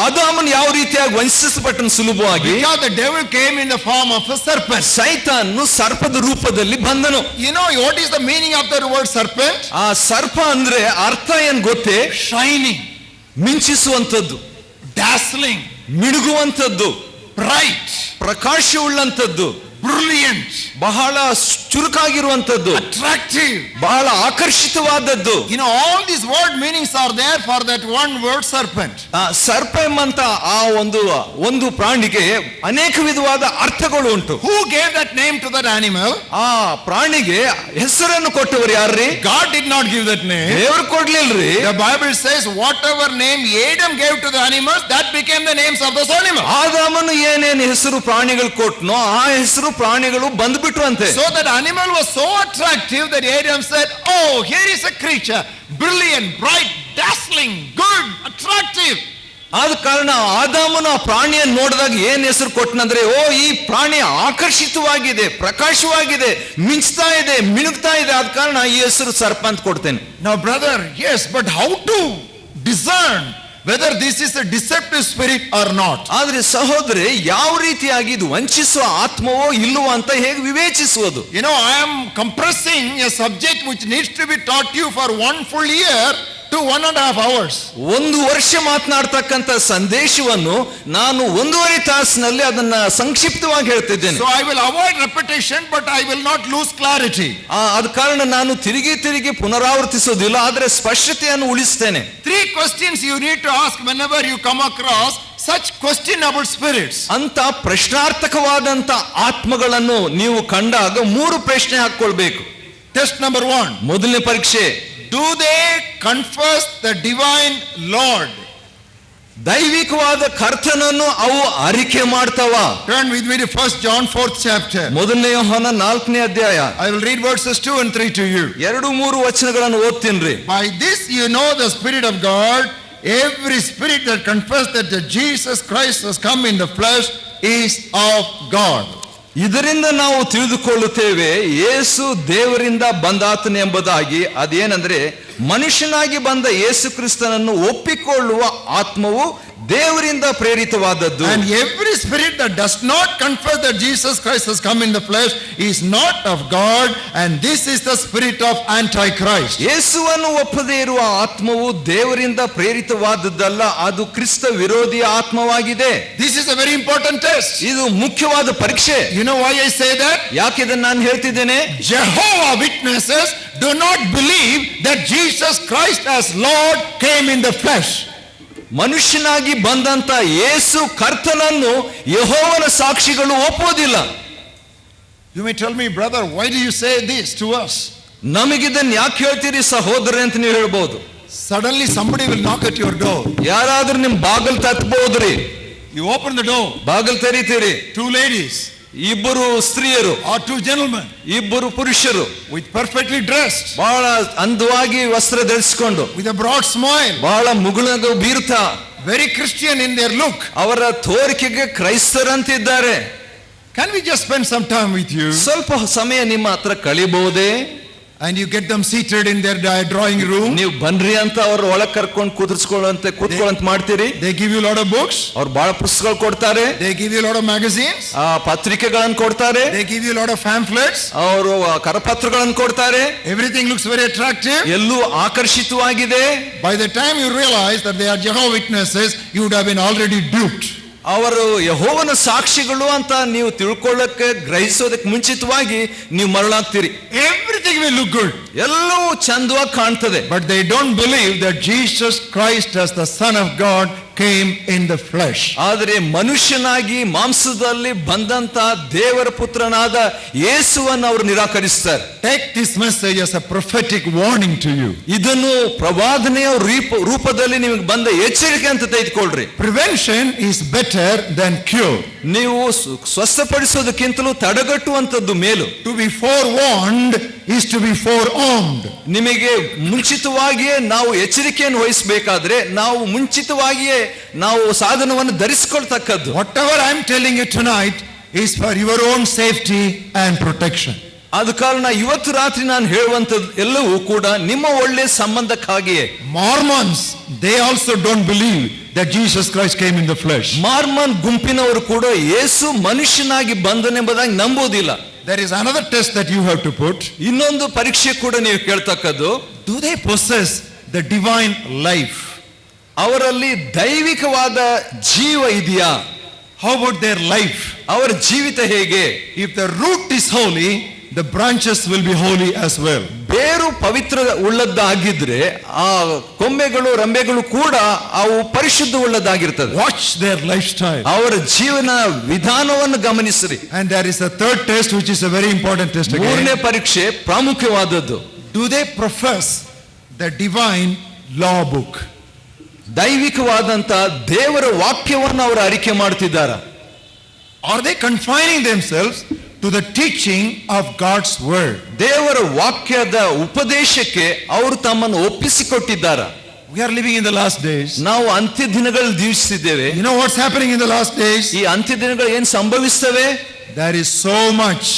B: ಆದಾಮನು ಯಾವ ರೀತಿಯಾಗಿ ವಂಚಿಸಲ್ಪಟ್ಟನು ಸುಲಭವಾಗಿ?
A: Because the devil came in the form of a serpent.
B: ಸೈತಾನು ಸರ್ಪದ ರೂಪದಲ್ಲಿ ಬಂದನು.
A: You know what is the meaning of the word serpent?
B: ಆ ಸರ್ಪ ಅಂದ್ರೆ ಅರ್ಥ ಏನ್ ಗೊತ್ತೇ?
A: Shining,
B: ಮಿಂಚಿಸುವಂತದ್ದು,
A: dazzling,
B: ಮಿಡುಗುವಂತದ್ದು,
A: bright,
B: ಪ್ರಕಾಶವುಳ್ಳಂತದ್ದು,
A: brilliant,
B: ಬಹಳ ಚುರುಕಾಗಿರುವಂತದ್ದು,
A: attractive,
B: ಬಹಳ ಆಕರ್ಷಿತವಾದದ್ದು.
A: You know, all these word meanings are there for that one word serpent.
B: ಸರ್ಪ ಎಂಬಂತ ಆ ಒಂದು ಪ್ರಾಣಿಗೆ ಅನೇಕ ವಿಧವಾದ ಅರ್ಥಗಳು ಉಂಟು.
A: Who gave that name to that animal?
B: ಆ ಪ್ರಾಣಿಗೆ ಹೆಸರನ್ನು ಕೊಟ್ಟವರು ಯಾರ್ರಿ?
A: God did not give that name.
B: ದೇವರು ಕೊಡ್ಲಿಲ್ರಿ.
A: The Bible says whatever name Adam gave to the animals, that became the names of those animals.
B: ಆದಾಮನು ಏನೇನು ಹೆಸರು ಪ್ರಾಣಿಗಳು ಕೊಟ್ನೋ ಆ ಹೆಸರು ಪ್ರಾಣಿಗಳು ಬಂದ್ಬಿಟ್ರು ಅಂತೆ.
A: So that animal was so attractive that Adam said, oh, here is a creature, brilliant, bright, dazzling, good, attractive.
B: ಆದ ಕಾರಣ ಆದಾಮನು ಆ ಪ್ರಾಣಿಯನ್ನು ನೋಡಿದಾಗ ಏನ್ ಹೆಸರು ಕೊಟ್ಟನಂದ್ರೆ, ಓ ಈ ಪ್ರಾಣಿ ಆಕರ್ಷಿತವಾಗಿದೆ, ಪ್ರಕಾಶವಾಗಿದೆ, ಮಿಂಚ್ತಾ ಇದೆ, ಮಿಣುಗ್ತಾ ಇದೆ, ಆದ ಕಾರಣ ಈ ಹೆಸರು ಸರ್ಪ ಅಂತ ಕೊಡ್ತೇನೆ.
A: Now brother, yes, but how to discern whether this is a deceptive spirit or not?
B: ಆದ್ರೆ ಸಹೋದರಿ, ಯಾವ ರೀತಿಯಾಗಿ ಇದು ವಂಚಿಸುವ ಆತ್ಮವೋ ಇಲ್ಲವೋ ಅಂತ ಹೇಗೆ ವಿವೇಚಿಸುವುದು?
A: You know, I am compressing a subject which needs to be taught you for one full year to 1.5 hours.
B: 1 ವರ್ಷ ಮಾತನಾಡ್ತಕ್ಕಂಥ ಸಂದೇಶವನ್ನು ನಾನು 1.5 ತಾಸಿನಲ್ಲಿ ಅದನ್ನ ಸಂಕ್ಷಿಪ್ತವಾಗಿ ಹೇಳ್ತಿದ್ದೇನೆ.
A: So I will avoid repetition, but I will not lose clarity.
B: ಆದ ಕಾರಣ ನಾನು ತಿರುಗಿ ಪುನರಾವರ್ತಿಸೋದಿಲ್ಲ, ಆದರೆ ಸ್ಪಷ್ಟತೆಯನ್ನು ಉಳಿಸ್ತೇನೆ.
A: 3 questions you need to ask whenever you come across such questionable spirits.
B: ಅಂತ ಪ್ರಶ್ನಾರ್ಥಕವಾದಂತ ಆತ್ಮಗಳನ್ನು ನೀವು ಕಂಡಾಗ 3 ಪ್ರಶ್ನೆ ಹಾಕೊಳ್ಬೇಕು.
A: Test number 1.
B: ಮೊದಲನೇ ಪರೀಕ್ಷೆ,
A: do they confess the divine Lord?
B: ದೈವಿಕವಾದ ಕರ್ತನನ್ನು ಅವು ಅರಿಕೆ ಮಾಡ್ತಾವ?
A: Turn with me to 1 John 4th chapter.
B: ಮೊದಲನೇ ಯೋಹಾನ 4ನೇ ಅಧ್ಯಾಯ.
A: I will read verses 2 and 3 to you.
B: 2-3 ವಚನಗಳನ್ನು ಓದ್ತೀನಿ.
A: By this you know the Spirit of God. Every spirit that confesses that Jesus Christ has come in the flesh is of God.
B: ಇದರಿಂದ ನಾವು ತಿಳಿದುಕೊಳ್ಳುತ್ತೇವೆ ಯೇಸು ದೇವರಿಂದ ಬಂದಾತನೆ ಎಂಬುದಾಗಿ. ಅದೇನೆಂದ್ರೆ, ಮನುಷ್ಯನಾಗಿ ಬಂದ ಯೇಸು ಕ್ರಿಸ್ತನನ್ನು ಒಪ್ಪಿಕೊಳ್ಳುವ ಆತ್ಮವು ದೇವರಿಂದ ಪ್ರೇರಿತವಾದದ್ದು.
A: And every spirit that does not confess that Jesus Christ has come in the flesh is not of God, and this is the spirit of Antichrist.
B: ಯೇಸುವನ್ನು ಒಪ್ಪದೇ ಇರುವ ಆತ್ಮವು ದೇವರಿಂದ ಪ್ರೇರಿತವಾದದ್ದಲ್ಲ, ಅದು ಕ್ರಿಸ್ತ ವಿರೋಧಿ ಆತ್ಮವಾಗಿದೆ.
A: This is a very important test.
B: ಇದು ಮುಖ್ಯವಾದ ಪರೀಕ್ಷೆ.
A: You know why I say that?
B: ಯಾಕೆ ಇದನ್ನು ನಾನು ಹೇಳ್ತಿದ್ದೇನೆ?
A: Jehovah Witnesses do not believe that Jesus Christ as Lord came in the flesh.
B: ಮನುಷ್ಯನಾಗಿ ಬಂದಂತ ಯೇಸು ಕರ್ತನನ್ನು ಯೆಹೋವನ ಸಾಕ್ಷಿಗಳು ಒಪ್ಪುವುದಿಲ್ಲ.
A: You may tell me, brother, why do you say this to us?
B: ನಮಗಿದನ್ನು ಯಾಕೆ ಹೇಳ್ತೀರಿ ಸಹೋದರ ಅಂತ ನೀವು ಹೇಳ್ಬೋದು.
A: Suddenly somebody will knock at your door.
B: ಯಾರಾದ್ರೂ ನಿಮ್ ಬಾಗಿಲು ತಟ್ಟಬಹುದ್ರಿ.
A: You open the door.
B: ಬಾಗಿಲು ತೆರೀತೀರಿ.
A: 2 ladies,
B: 2 ಸ್ತ್ರೀಯರು
A: or 2 gentlemen,
B: 2 ಪುರುಷರು
A: with perfectly dressed,
B: ಬಹಳ ಅಂದವಾಗಿ ವಸ್ತ್ರ ಧರಿಸಿಕೊಂಡು,
A: with a broad smile,
B: ಬಹಳ ಮುಗುಳಗ ಬೀರ್ತಾ,
A: very Christian in their look.
B: ಅವರ ತೋರಿಕೆಗೆ ಕ್ರೈಸ್ತರಂತಿದ್ದಾರೆ.
A: Can we just spend some time with you?
B: ಸ್ವಲ್ಪ ಸಮಯ ನಿಮ್ಮ ಹತ್ರ ಕಳಿಬಹುದೇ?
A: And you get them seated in their drawing room.
B: ನೀವು ಬನ್ರಿ ಅಂತ ಅವ್ರ ಒಳಗೆ ಕರ್ಕೊಂಡು ಕೂತ್ಕೊಳ್ಳಂತ ಮಾಡ್ತೀರಿ.
A: They give you a lot of books.
B: ಅವ್ರು ಬಹಳ ಪುಸ್ತಕಗಳು ಕೊಡ್ತಾರೆ.
A: They give you a lot of magazines.
B: ಪತ್ರಿಕೆಗಳನ್ನು ಕೊಡ್ತಾರೆ.
A: They give you a lot of pamphlets.
B: ಅವರು ಕರಪತ್ರಗಳನ್ನು ಕೊಡ್ತಾರೆ.
A: Everything looks very attractive.
B: ಎಲ್ಲೂ ಆಕರ್ಷಿತವಾಗಿದೆ.
A: By the time you realize that they are Jehovah's Witnesses, you would have been already duped.
B: ಅವರು ಯೆಹೋವನ ಸಾಕ್ಷಿಗಳು ಅಂತ ನೀವು ತಿಳ್ಕೊಳ್ಳಕ್ಕೆ ಗ್ರಹಿಸೋದಕ್ಕೆ ಮುಂಚಿತವಾಗಿ ನೀವು ಮರಳಾಗ್ತೀರಿ.
A: Everything will look good.
B: ಎಲ್ಲವೂ ಚಂದವಾಗಿ ಕಾಣ್ತದೆ.
A: But they don't believe that Jesus Christ as the Son of God came in the flesh.
B: ಆದರೆ ಮನುಷ್ಯನಾಗಿ ಮಾಂಸದಲ್ಲಿ ಬಂದಂತ ದೇವರ ಪುತ್ರನಾದ ಯೇಸುವನ್ನು ಅವರು ನಿರಾಕರಿಸ್ತಾರೆ.
A: Take this message as a prophetic warning to you.
B: ಇದನ್ನು ಪ್ರವಾದನೆಯ ರೂಪದಲ್ಲಿ ನಿಮಗೆ ಬಂದ ಎಚ್ಚರಿಕೆ ಅಂತ ತೆಗೆದುಕೊಳ್ಳ್ರಿ.
A: Prevention is better than cure.
B: ನೀವು ಸ್ವಸ್ಥಪಡಿಸೋದಕ್ಕಿಂತಲೂ ತಡೆಗಟ್ಟುವಂತದ್ದು ಮೇಲು.
A: To be forewarned is to be forearmed.
B: ನಿಮಗೆ ಮುಂಚಿತವಾಗಿಯೇ ನಾವು ಎಚ್ಚರಿಕೆಯನ್ನು ವಹಿಸಬೇಕಾದ್ರೆ ನಾವು ಮುಂಚಿತವಾಗಿಯೇ ನಾವು ಸಾಧನವನ್ನು ಧರಿಸಿಕೊಳ್ತಕ್ಕದ್ದು.
A: Whatever I am telling you tonight is for your own safety and protection.
B: ಆದ ಕಾರಣ ಇವತ್ತು ರಾತ್ರಿ ನಾನು ಹೇಳುವಂತದ್ದು ಎಲ್ಲವೂ ಕೂಡ ನಿಮ್ಮ ಒಳ್ಳೆ ಸಂಬಂಧಕ್ಕಾಗಿಯೇ.
A: Mormons, they also don't believe that Jesus Christ came in the flesh.
B: Mormon ಗುಂಪಿನವರು ಕೂಡ ಯೇಸು ಮನುಷ್ಯನಾಗಿ ಬಂದನೆಂಬುದಾಗಿ ನಂಬೋದಿಲ್ಲ.
A: There is another test that you have to put.
B: ಇನ್ನೊಂದು ಪರೀಕ್ಷೆ ಕೂಡ ನೀವು ಕೇಳ್ತಕ್ಕದ್ದು,
A: do they possess the divine life?
B: ಅವರಲ್ಲಿ ದೈವಿಕವಾದ ಜೀವ ಇದೆಯಾ?
A: How about their life?
B: ಅವರ ಜೀವಿತ ಹೇಗೆ?
A: If the root is holy, the branches will be holy as well.
B: ಬೇರು ಪವಿತ್ರ ಉಳ್ಳದ್ದಾಗಿದ್ರೆ ಆ ಕೊಂಬೆಗಳು ರೆಂಬೆಗಳು ಕೂಡ ಅವು ಪರಿಶುದ್ಧ ಉಳ್ಳದ್ದಾಗಿರ್ತದೆ.
A: Watch their lifestyle.
B: ಅವರ ಜೀವನ ವಿಧಾನವನ್ನು ಗಮನಿಸಿರಿ.
A: And there is a third test which is a very important test again.
B: ಮೂರನೇ ಪರೀಕ್ಷೆ ಪ್ರಾಮುಖ್ಯವಾದದ್ದು.
A: Do they profess the divine law book?
B: ದೈವಿಕವಾದಂತ ದೇವರ ವಾಕ್ಯವನ್ನು ಅವರು ಅರಿಕೆ ಮಾಡ್ತಿದ್ದಾರಾ?
A: Are they confining themselves to the teaching of God's word?
B: ದೇವರ ವಾಕ್ಯದ ಉಪದೇಶಕ್ಕೆ ಅವರು ತಮ್ಮನ್ನು ಒಪ್ಪಿಸಿಕೊಟ್ಟಿದ್ದಾರಾ?
A: We are living in the last days.
B: ನಾವು ಅಂತ್ಯ ದಿನಗಳಲ್ಲಿ ಜೀವಿಸುತ್ತಿದ್ದೇವೆ.
A: You know what's happening in the last days?
B: ಈ ಅಂತ್ಯ ದಿನಗಳು ಏನು ಸಂಭವಿಸ್ತವೆ?
A: There is so much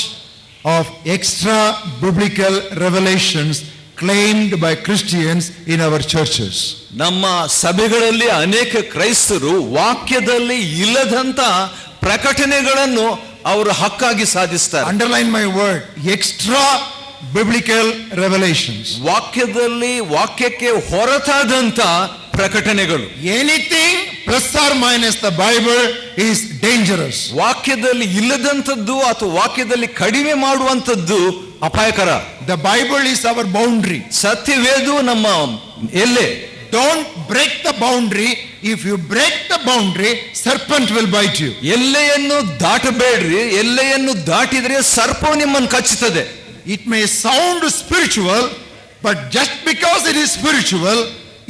A: of extra biblical revelations claimed by Christians in our churches.
B: ನಮ್ಮ ಸಭೆಗಳಲ್ಲಿ ಅನೇಕ ಕ್ರೈಸ್ತರು ವಾಕ್ಯದಲ್ಲಿ ಇಲ್ಲದಂತ ಪ್ರಕಟಣೆಗಳನ್ನು ಅವರು ಹಕ್ಕಾಗಿ ಸಾಧಿಸ್ತಾರೆ.
A: Underline my word, extra biblical revelations.
B: ವಾಕ್ಯಕ್ಕೆ ಹೊರತಾದಂತ ಪ್ರಕಟಣೆಗಳು.
A: Anything plus or minus the Bible is dangerous.
B: ವಾಕ್ಯದಲ್ಲಿ ಇಲ್ಲದಂತದ್ದು ಅಥವಾ ವಾಕ್ಯದಲ್ಲಿ ಕಡಿಮೆ ಮಾಡುವಂತದ್ದು ಅಪಾಯಕರ.
A: The Bible is our boundary.
B: ಸತ್ಯವೇದು ನಮ್ಮ ಎಲ್ಲೆ.
A: Don't break the boundary. If you break the boundary, serpent will bite you.
B: ಎಲ್ಲೆಯನ್ನು ದಾಟಬೇಡ್ರಿ. ಎಲ್ಲೆಯನ್ನು ದಾಟಿದ್ರೆ ಸರ್ಪವು ನಿಮ್ಮನ್ನು ಕಚ್ಚುತ್ತದೆ.
A: It may sound spiritual, but just because it is spiritual,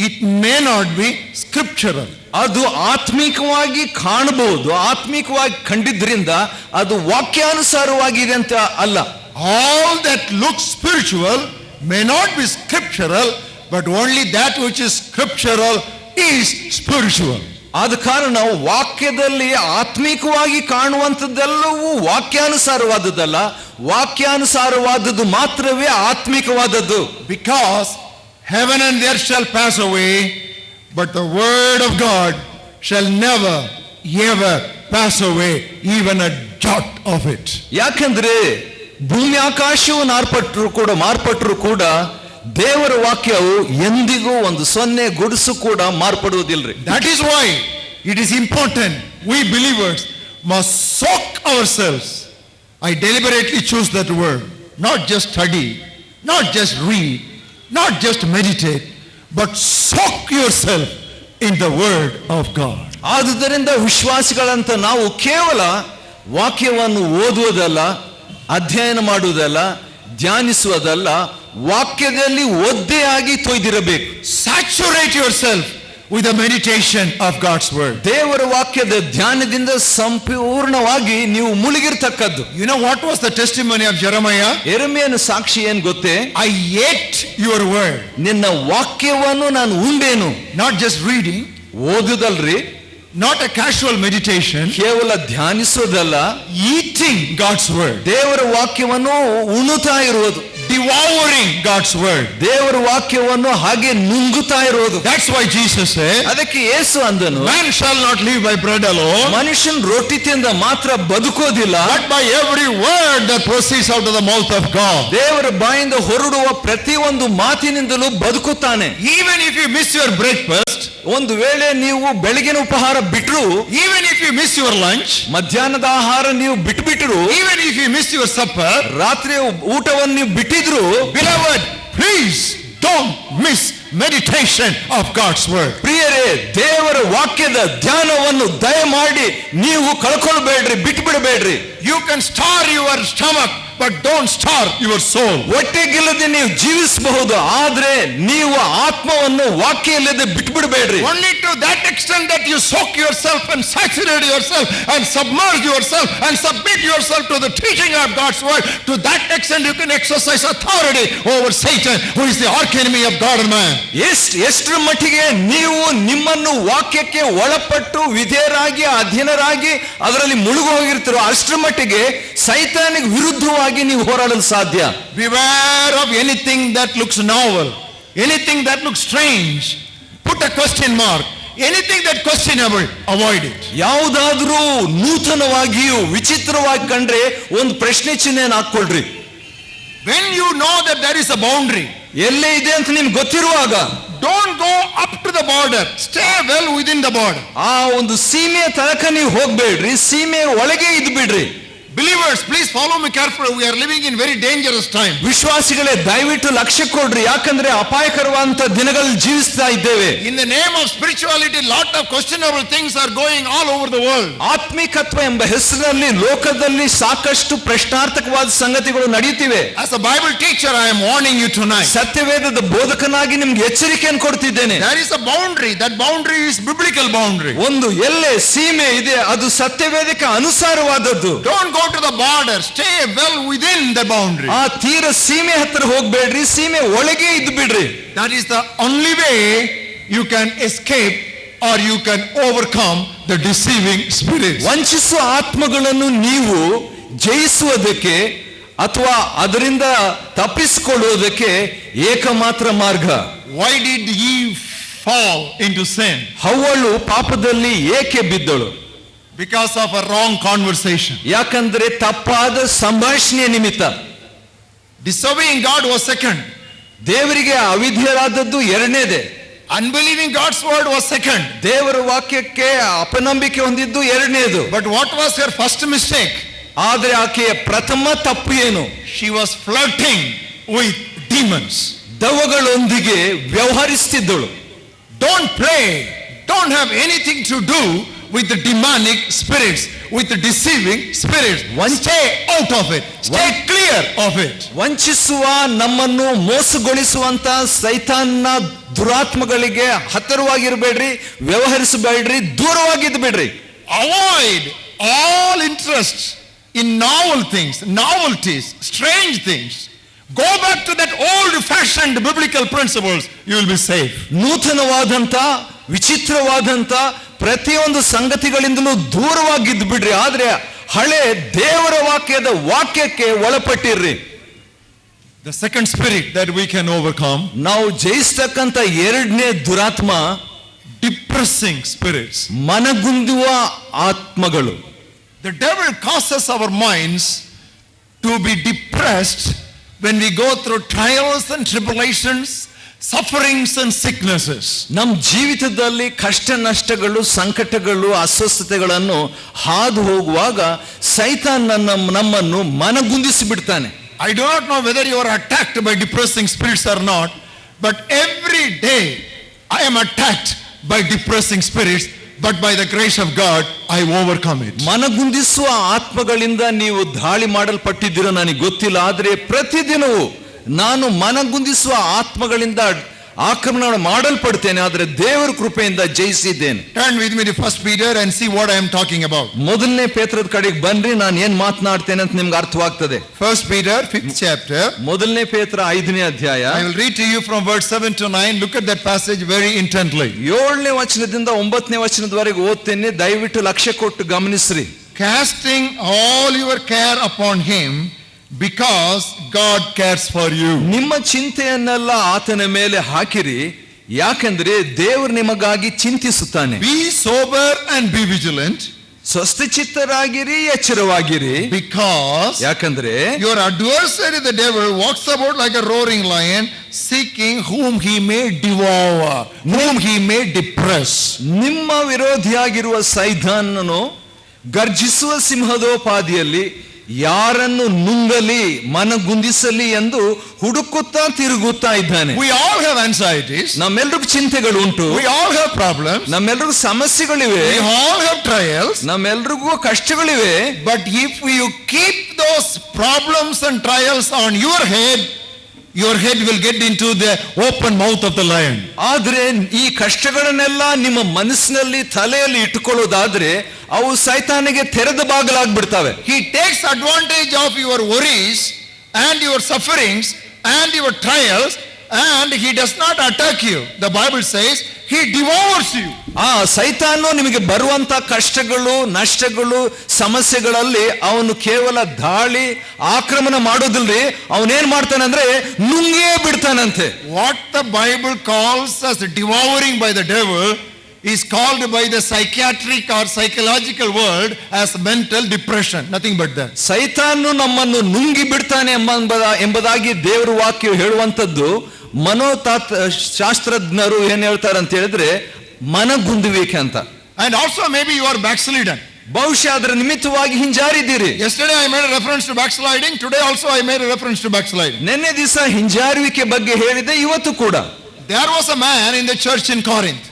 A: it may not be scriptural.
B: ಅದು ಆತ್ಮಿಕವಾಗಿ ಕಾಣಬಹುದು, ಆತ್ಮಿಕವಾಗಿ ಕಂಡಿದ್ರಿಂದ ಅದು ವಾಕ್ಯಾನುಸಾರವಾಗಿದೆ ಅಂತ ಅಲ್ಲ.
A: All that looks spiritual may not be scriptural, but only that which is scriptural is spiritual.
B: ಆದ ಕಾರಣ ವಾಕ್ಯದಲ್ಲಿ ಆತ್ಮಿಕವಾಗಿ ಕಾಣುವಂಥದ್ದೆಲ್ಲವೂ ವಾಕ್ಯಾನುಸಾರವಾದದ್ದಲ್ಲ, ವಾಕ್ಯಾನುಸಾರವಾದದ್ದು ಮಾತ್ರವೇ ಆತ್ಮಿಕವಾದದ್ದು.
A: Because heaven and earth shall pass away, but the word of God shall never ever pass away, even a jot of it.
B: ಯಾಕಂದ್ರೆ ಭೂಮಿ ಆಕಾಶವು ಮಾರ್ಪಟ್ಟರು ಕೂಡ ದೇವರ ವಾಕ್ಯವು ಎಂದಿಗೂ ಒಂದು ಸೊನ್ನೆ ಗುಡುಸು ಕೂಡ ಮಾರ್ಪಡುವುದಿಲ್ಲರಿ.
A: That is why it is important we believers must soak ourselves. I deliberately choose that word. Not just study, not just read, not just meditate, but soak yourself in the word of God.
B: ಆದುದರಿಂದ ವಿಶ್ವಾಸಿಗಳಂತ ನಾವು ಕೇವಲ ವಾಕ್ಯವನ್ನು ಓದುವುದಲ್ಲ, ಅಧ್ಯಯನ ಮಾಡುವುದಲ್ಲ, ಧ್ಯಾನಿಸುವುದಲ್ಲ, ವಾಕ್ಯದಲ್ಲಿ ಒದ್ದೆಯಾಗಿ ತೊಯ್ದಿರಬೇಕು.
A: Saturate yourself with the meditation of God's word.
B: ದೇವರ ವಾಕ್ಯದ ಧ್ಯಾನದಿಂದ ಸಂಪೂರ್ಣವಾಗಿ ನೀವು ಮುಳುಗಿರ್ತಕ್ಕದ್ದು.
A: You know what was the testimony of Jeremiah?
B: ಯೆರೆಮೀಯನ ಸಾಕ್ಷಿ ಏನ್ ಗೊತ್ತೇ?
A: I ate your word.
B: ನಿನ್ನ ವಾಕ್ಯವನ್ನು ನಾನು ಉಂಡೇನು.
A: Not just reading,
B: ಓದುದಲ್ರಿ,
A: not a casual meditation,
B: ಕೇವಲ ಧ್ಯಾನಿಸೋದಲ್ಲ,
A: eating God's word,
B: ದೇವರ ವಾಕ್ಯವನ್ನು ಉಣ್ಣುತ್ತಾ ಇರುವುದು,
A: devouring God's word.
B: ದೇವರ ವಾಕ್ಯವನ್ನು ಹಾಗೆ ನುಂಗುತ್ತಾ ಇರುವುದು.
A: That's why Jesus said,
B: ಅದಕ್ಕೆ ಯೇಸು ಅಂದನು,
A: man shall not live by bread alone,
B: ಮನುಷ್ಯನ್ ರೊಟ್ಟಿ ತಿಂದ ಮಾತ್ರ ಬದುಕೋದಿಲ್ಲ,
A: but by every word that proceeds out of the mouth of God.
B: ದೇವರ ಬಾಯಿಂದ ಹೊರಡುವ ಪ್ರತಿಯೊಂದು ಮಾತಿನಿಂದಲೂ ಬದುಕುತ್ತಾನೆ.
A: Even if you miss your breakfast,
B: ಒಂದು ವೇಳೆ ನೀವು ಬೆಳಗಿನ ಉಪಹಾರ ಬಿಟ್ರು,
A: even if you miss your lunch,
B: ಮಧ್ಯಾಹ್ನದ ಆಹಾರ ನೀವು ಬಿಟ್ಬಿಟ್ರು,
A: even if you miss your supper,
B: ರಾತ್ರಿ ಊಟವನ್ನು ನೀವು ಬಿಟ್ಟಿದ್ರು,
A: beloved, please don't miss meditation of God's word.
B: ಪ್ರಿಯರೇ, ದೇವರ ವಾಕ್ಯದ ಧ್ಯಾನವನ್ನು ದಯಮಾಡಿ ನೀವು ಕಳ್ಕೊಳ್ಬೇಡ್ರಿ, ಬಿಟ್ಬಿಡಬೇಡ್ರಿ.
A: You can starve your stomach, but don't starve your soul.
B: ಹೊಟ್ಟೆಗಿಲ್ಲದೆ ನೀವು ಜೀವಿಸಬಹುದು, ಆದ್ರೆ ನೀವು ಆತ್ಮವನ್ನು ವಾಕ್ಯ ಇಲ್ಲದೆ ಬಿಟ್ಬಿಡಬೇಡ್ರಿ.
A: Only to that extent that you soak yourself and saturate yourself and submerge yourself and submit yourself to the teaching of God's word, to that extent you can exercise authority over Satan, who is the archenemy of God and man.
B: ಎಷ್ಟರ ಮಟ್ಟಿಗೆ ನೀವು ನಿಮ್ಮನ್ನು ವಾಕ್ಯಕ್ಕೆ ಒಳಪಟ್ಟು ವಿಧೇಯರಾಗಿ ಅಧೀನರಾಗಿ ಅದರಲ್ಲಿ ಮುಳುಗು ಹೋಗಿರ್ತೀರೋ ಅಷ್ಟರ ಮಟ್ಟಿಗೆ ಸೈತಾನಿಗೆ ವಿರುದ್ಧವಾಗಿ ನೀವು ಹೋರಾಡಲು ಸಾಧ್ಯ.
A: Beware of anything that looks novel, anything that looks strange. Put a question mark. Anything that questionable, avoid it.
B: ಯಾವುದಾದ್ರೂ ನೂತನವಾಗಿಯೂ ವಿಚಿತ್ರವಾಗಿ ಕಂಡ್ರೆ ಒಂದು ಪ್ರಶ್ನೆ ಚಿಹ್ನೆಯನ್ನು ಹಾಕೊಳ್ರಿ.
A: When you know that there is a boundary,
B: ಎಲ್ಲೇ ಇದೆ ಅಂತ ನಿಮ್ಗೆ ಗೊತ್ತಿರುವಾಗ,
A: don't go up to the border. Stay well within the border.
B: ಆ ಒಂದು ಸೀಮೆಯ ತನಕ ನೀವು ಹೋಗ್ಬೇಡ್ರಿ, ಸೀಮೆಯ ಒಳಗೆ ಇದ್ದು ಬಿಡ್ರಿ.
A: Believers, please follow me carefully. We are living in very dangerous time.
B: ವಿಶ್ವಾಸಿಗಳೇ, ದಯವಿಟ್ಟು ಲಕ್ಷ್ಯ ಕೊಡ್ರಿ, ಯಾಕಂದ್ರೆ ಅಪಾಯಕರವಾದಂತ ದಿನಗಳಲ್ಲಿ ಜೀವಿಸ್ತಾ ಇದ್ದೇವೆ.
A: In the name of spirituality, lot of questionable things are going all over the world.
B: ಆತ್ಮಿಕತ್ವ ಎಂಬ ಹೆಸರಿನಲ್ಲಿ ಲೋಕದಲ್ಲಿ ಸಾಕಷ್ಟು ಪ್ರಶ್ನಾರ್ಥಕವಾದ ಸಂಗತಿಗಳು ನಡೆಯುತ್ತಿವೆ.
A: As a Bible teacher, I am warning you tonight.
B: ಸತ್ಯವೇದದ ಬೋಧಕನಾಗಿ ನಿಮ್ಗೆ ಎಚ್ಚರಿಕೆಯನ್ನು ಕೊಡ್ತಿದ್ದೇನೆ.
A: There is a boundary. That boundary is biblical boundary.
B: ಒಂದು ಎಲ್ಲೆ ಸೀಮೆ ಇದೆ, ಅದು ಸತ್ಯವೇದಕ್ಕೆ ಅನುಸಾರವಾದದ್ದು.
A: Don't go to the border. Stay well within the boundary.
B: ಆ ತೀರ ಸೀಮೆ ಹತ್ರ ಹೋಗ್ಬೇಡ್ರಿ, ಸೀಮೆ ಒಳಗೆ ಇದ್ದು ಬಿಡ್ರಿ.
A: That is the only way you can escape or you can overcome the deceiving spirits.
B: ವಂಚಿಸುವ ಆತ್ಮಗಳನ್ನು ನೀವು ಜಯಿಸುವುದಕ್ಕೆ ಅಥವಾ ಅದರಿಂದ ತಪ್ಪಿಸಿಕೊಳ್ಳುವುದಕ್ಕೆ ಏಕಮಾತ್ರ ಮಾರ್ಗ.
A: Why did Eve fall into sin?
B: ಹವ್ವಳು ಪಾಪದಲ್ಲಿ ಏಕೆ ಬಿದ್ದಳು?
A: Because of a wrong conversation.
B: ಯಾಕಂದ್ರೆ ತಪ್ಪಾದ ಸಂಭಾಷಣೆಯ ನಿಮಿತ್ತ.
A: Disobeying God was second.
B: ದೇವರಿಗೆ ಅವಿಧೇಯರಾದದ್ದು ಎರಡನೇದೆ.
A: Unbelieving God's word was second.
B: ದೇವರ ವಾಕ್ಯಕ್ಕೆ ಅಪನಂಬಿಕೆ ಹೊಂದಿದ್ದು ಎರಡನೇದು.
A: But what was her first mistake?
B: ಆದರೆ ಆಕೆಯ ಪ್ರಥಮ ತಪ್ಪು ಏನು?
A: She was flirting with demons.
B: ದೆವ್ವಗಳೊಂದಿಗೆ ವ್ಯವಹರಿಸುತ್ತಿದ್ದಳು.
A: Don't play. Don't have anything to do with the demonic spirits, with the deceiving spirits. Stay out of it. Stay clear of it.
B: ವಂಚಿಸುವ, ನಮ್ಮನ್ನು ಮೋಸಗೊಳಿಸುವಂತ ಸೈತಾನ್ನ ದುರಾತ್ಮಗಳಿಗೆ ಹತ್ತಿರವಾಗಿರಬೇಡ್ರಿ, ವ್ಯವಹರಿಸಬೇಡ್ರಿ, ದೂರವಾಗಿದ್ದು ಬಿಡ್ರಿ.
A: Avoid all interest in novel things, novelties, strange things. Go back to that old-fashioned biblical principles. You will be safe.
B: ನೂತನವಾದಂತ, ವಿಚಿತ್ರವಾದಂತ ಪ್ರತಿಯೊಂದು ಸಂಗತಿಗಳಿಂದಲೂ ದೂರವಾಗಿದ್ದು ಬಿಡ್ರಿ. ಆದ್ರೆ ಹಳೆ ದೇವರ ವಾಕ್ಯಕ್ಕೆ ಒಳಪಟ್ಟಿರ್ರಿ.
A: The second spirit that we can overcome,
B: ನಾವು ಜಯಿಸ್ತಕ್ಕಂತ ಎರಡನೇ ದುರಾತ್ಮ
A: depressing spirits.
B: ಮನಗುಂದುವ ಆತ್ಮಗಳು.
A: The devil causes our minds to be depressed when we go through trials and tribulations, sufferings and sicknesses.
B: ನಮ್ಮ ಜೀವಿತದಲ್ಲಿ ಕಷ್ಟ ನಷ್ಟಗಳು, ಸಂಕಟಗಳು, ಅಸ್ವಸ್ಥತೆಗಳನ್ನು ಹಾದು ಹೋಗುವಾಗ ಸೈತಾನ್ ನಮ್ಮನ್ನು ಮನಗುಂದಿಸಿ ಬಿಡ್ತಾನೆ.
A: I do not know whether you are attacked by depressing spirits or not, but every day I am attacked by depressing spirits, but by the grace of God I overcome it.
B: ಮನಗುಂದಿಸುವ ಆತ್ಮಗಳಿಂದ ನೀವು ದಾಳಿ ಮಾಡಲ್ಪಟ್ಟಿದ್ದೀರೋ ನನಗೆ ಗೊತ್ತಿಲ್ಲ, ಆದರೆ ಪ್ರತಿದಿನವೂ ನಾನು ಮನಗುಂದಿಸುವ ಆತ್ಮಗಳಿಂದ ಆಕ್ರಮಣ ಮಾಡಲ್ಪಡ್ತೇನೆ, ಆದರೆ ದೇವರ ಕೃಪೆಯಿಂದ ಜಯಿಸಿದ್ದೇನೆ.
A: Turn with me to 1 Peter and see what I am talking about.
B: ಮೊದಲನೇ ಪೇತ್ರದ ಕಡೆಗೆ ಬನ್ರಿ, ನಾನು ಏನ್ ಮಾತನಾಡ್ತೇನೆ ಅಂತ ನಿಮ್ಗೆ ಅರ್ಥವಾಗ್ತದೆ.
A: 1 Peter 5th chapter.
B: ಮೊದಲನೇ ಪೇತ್ರ 5ನೇ ಅಧ್ಯಾಯ.
A: I will read to you from verse 7 to 9. Look at that passage very intently.
B: 7ನೇ ವಚನದಿಂದ 9ನೇ ವಚನದವರೆಗೆ ಓದ್ತೇನೆ, ದಯವಿಟ್ಟು ಲಕ್ಷ್ಯ ಕೊಟ್ಟು ಗಮನಿಸ್ರಿ.
A: Casting all your care upon him, because God cares for you.
B: ನಿಮ್ಮ ಚಿಂತೆಯನ್ನೆಲ್ಲ ಆತನ ಮೇಲೆ ಹಾಕಿರಿ, ಯಾಕೆಂದ್ರೆ ದೇವರು ನಿಮಗಾಗಿ ಚಿಂತಿಸುತ್ತಾನೆ.
A: Be sober and be vigilant.
B: ಸ್ವಸ್ಥಚಿತ್ತರಾಗಿರಿ, ಎಚ್ಚರವಾಗಿರಿ.
A: Because
B: ಯಾಕಂದ್ರೆ
A: your adversary the devil walks about like a roaring lion, seeking whom he may devour, whom he may depress.
B: ನಿಮ್ಮ ವಿರೋಧಿಯಾಗಿರುವ ಸೈತಾನನು ಗರ್ಜಿಸುವ ಸಿಂಹದೋಪಾದಿಯಲ್ಲಿ ಯಾರನ್ನು ನುಂಗಲಿ, ಮನಗುಂದಿಸಲಿ ಎಂದು ಹುಡುಕುತ್ತಾ ತಿರುಗುತ್ತಾ ಇದ್ದಾನೆ.
A: We all have anxieties.
B: ನಮ್ಮೆಲ್ಲರಿಗೂ ಚಿಂತೆಗಳು ಉಂಟು.
A: We all have problems.
B: ನಮ್ಮೆಲ್ಲರಿಗೂ ಸಮಸ್ಯೆಗಳಿವೆ.
A: We all have trials.
B: ನಮ್ಮೆಲ್ಲರಿಗೂ ಕಷ್ಟಗಳಿವೆ.
A: But if you keep those problems and trials on your head will get into the open mouth of the lion.
B: ಆದ್ರೆ ಈ ಕಷ್ಟಗಳನ್ನೆಲ್ಲ ನಿಮ್ಮ ಮನಸ್ಸಿನಲ್ಲಿ, ತಲೆಯಲ್ಲಿ ಇಟ್ಟುಕೊಳ್ಳೋದಾದ್ರೆ ಅವು ಸೈತಾನಿಗೆ ತೆರೆದ ಬಾಗಿಲಾಗ್ಬಿಡ್ತವೆ.
A: He takes advantage of your worries and your sufferings and your trials, and he does not attack you. The Bible says he devours you.
B: ಸೈತಾನು ನಿಮಗೆ ಬರುವಂತ ಕಷ್ಟಗಳು, ನಷ್ಟಗಳು, ಸಮಸ್ಯೆಗಳಲ್ಲಿ ಅವನು ಕೇವಲ ದಾಳಿ, ಆಕ್ರಮಣ ಮಾಡೋದಿಲ್ರಿ, ಅವನೇನ್ ಮಾಡ್ತಾನೆ ಅಂದ್ರೆ ನುಂಗೇ ಬಿಡ್ತಾನಂತೆ.
A: What the Bible calls as devouring by the devil is called by the psychiatric or psychological world as mental depression, nothing but that.
B: ಸೈತಾನು ನಮ್ಮನ್ನು ನುಂಗಿ ಬಿಡ್ತಾನೆ ಎಂಬುದಾಗಿ ದೇವರ ವಾಕ್ಯ ಹೇಳುವಂತದ್ದು ಶಾಸ್ತ್ರಜ್ಞರು ಏನ್ ಹೇಳ್ತಾರೆ ಅಂತ ಹೇಳಿದ್ರೆ ಮನಗುಂದುವಿಕೆ ಅಂತ.
A: And also maybe you are backslidden.
B: ಬಹುಶಃ ಅದರ ನಿಮಿತ್ತವಾಗಿ ಹಿಂಜಾರಿದ್ದೀರಿ.
A: Yesterday I made a reference to backsliding. Today also I made a reference to backsliding.
B: ನಿನ್ನೆ ದಿವಸ ಹಿಂಜಾರುವಿಕೆ ಬಗ್ಗೆ ಹೇಳಿದೆ, ಇವತ್ತು ಕೂಡ.
A: There was a man in the church in Corinth.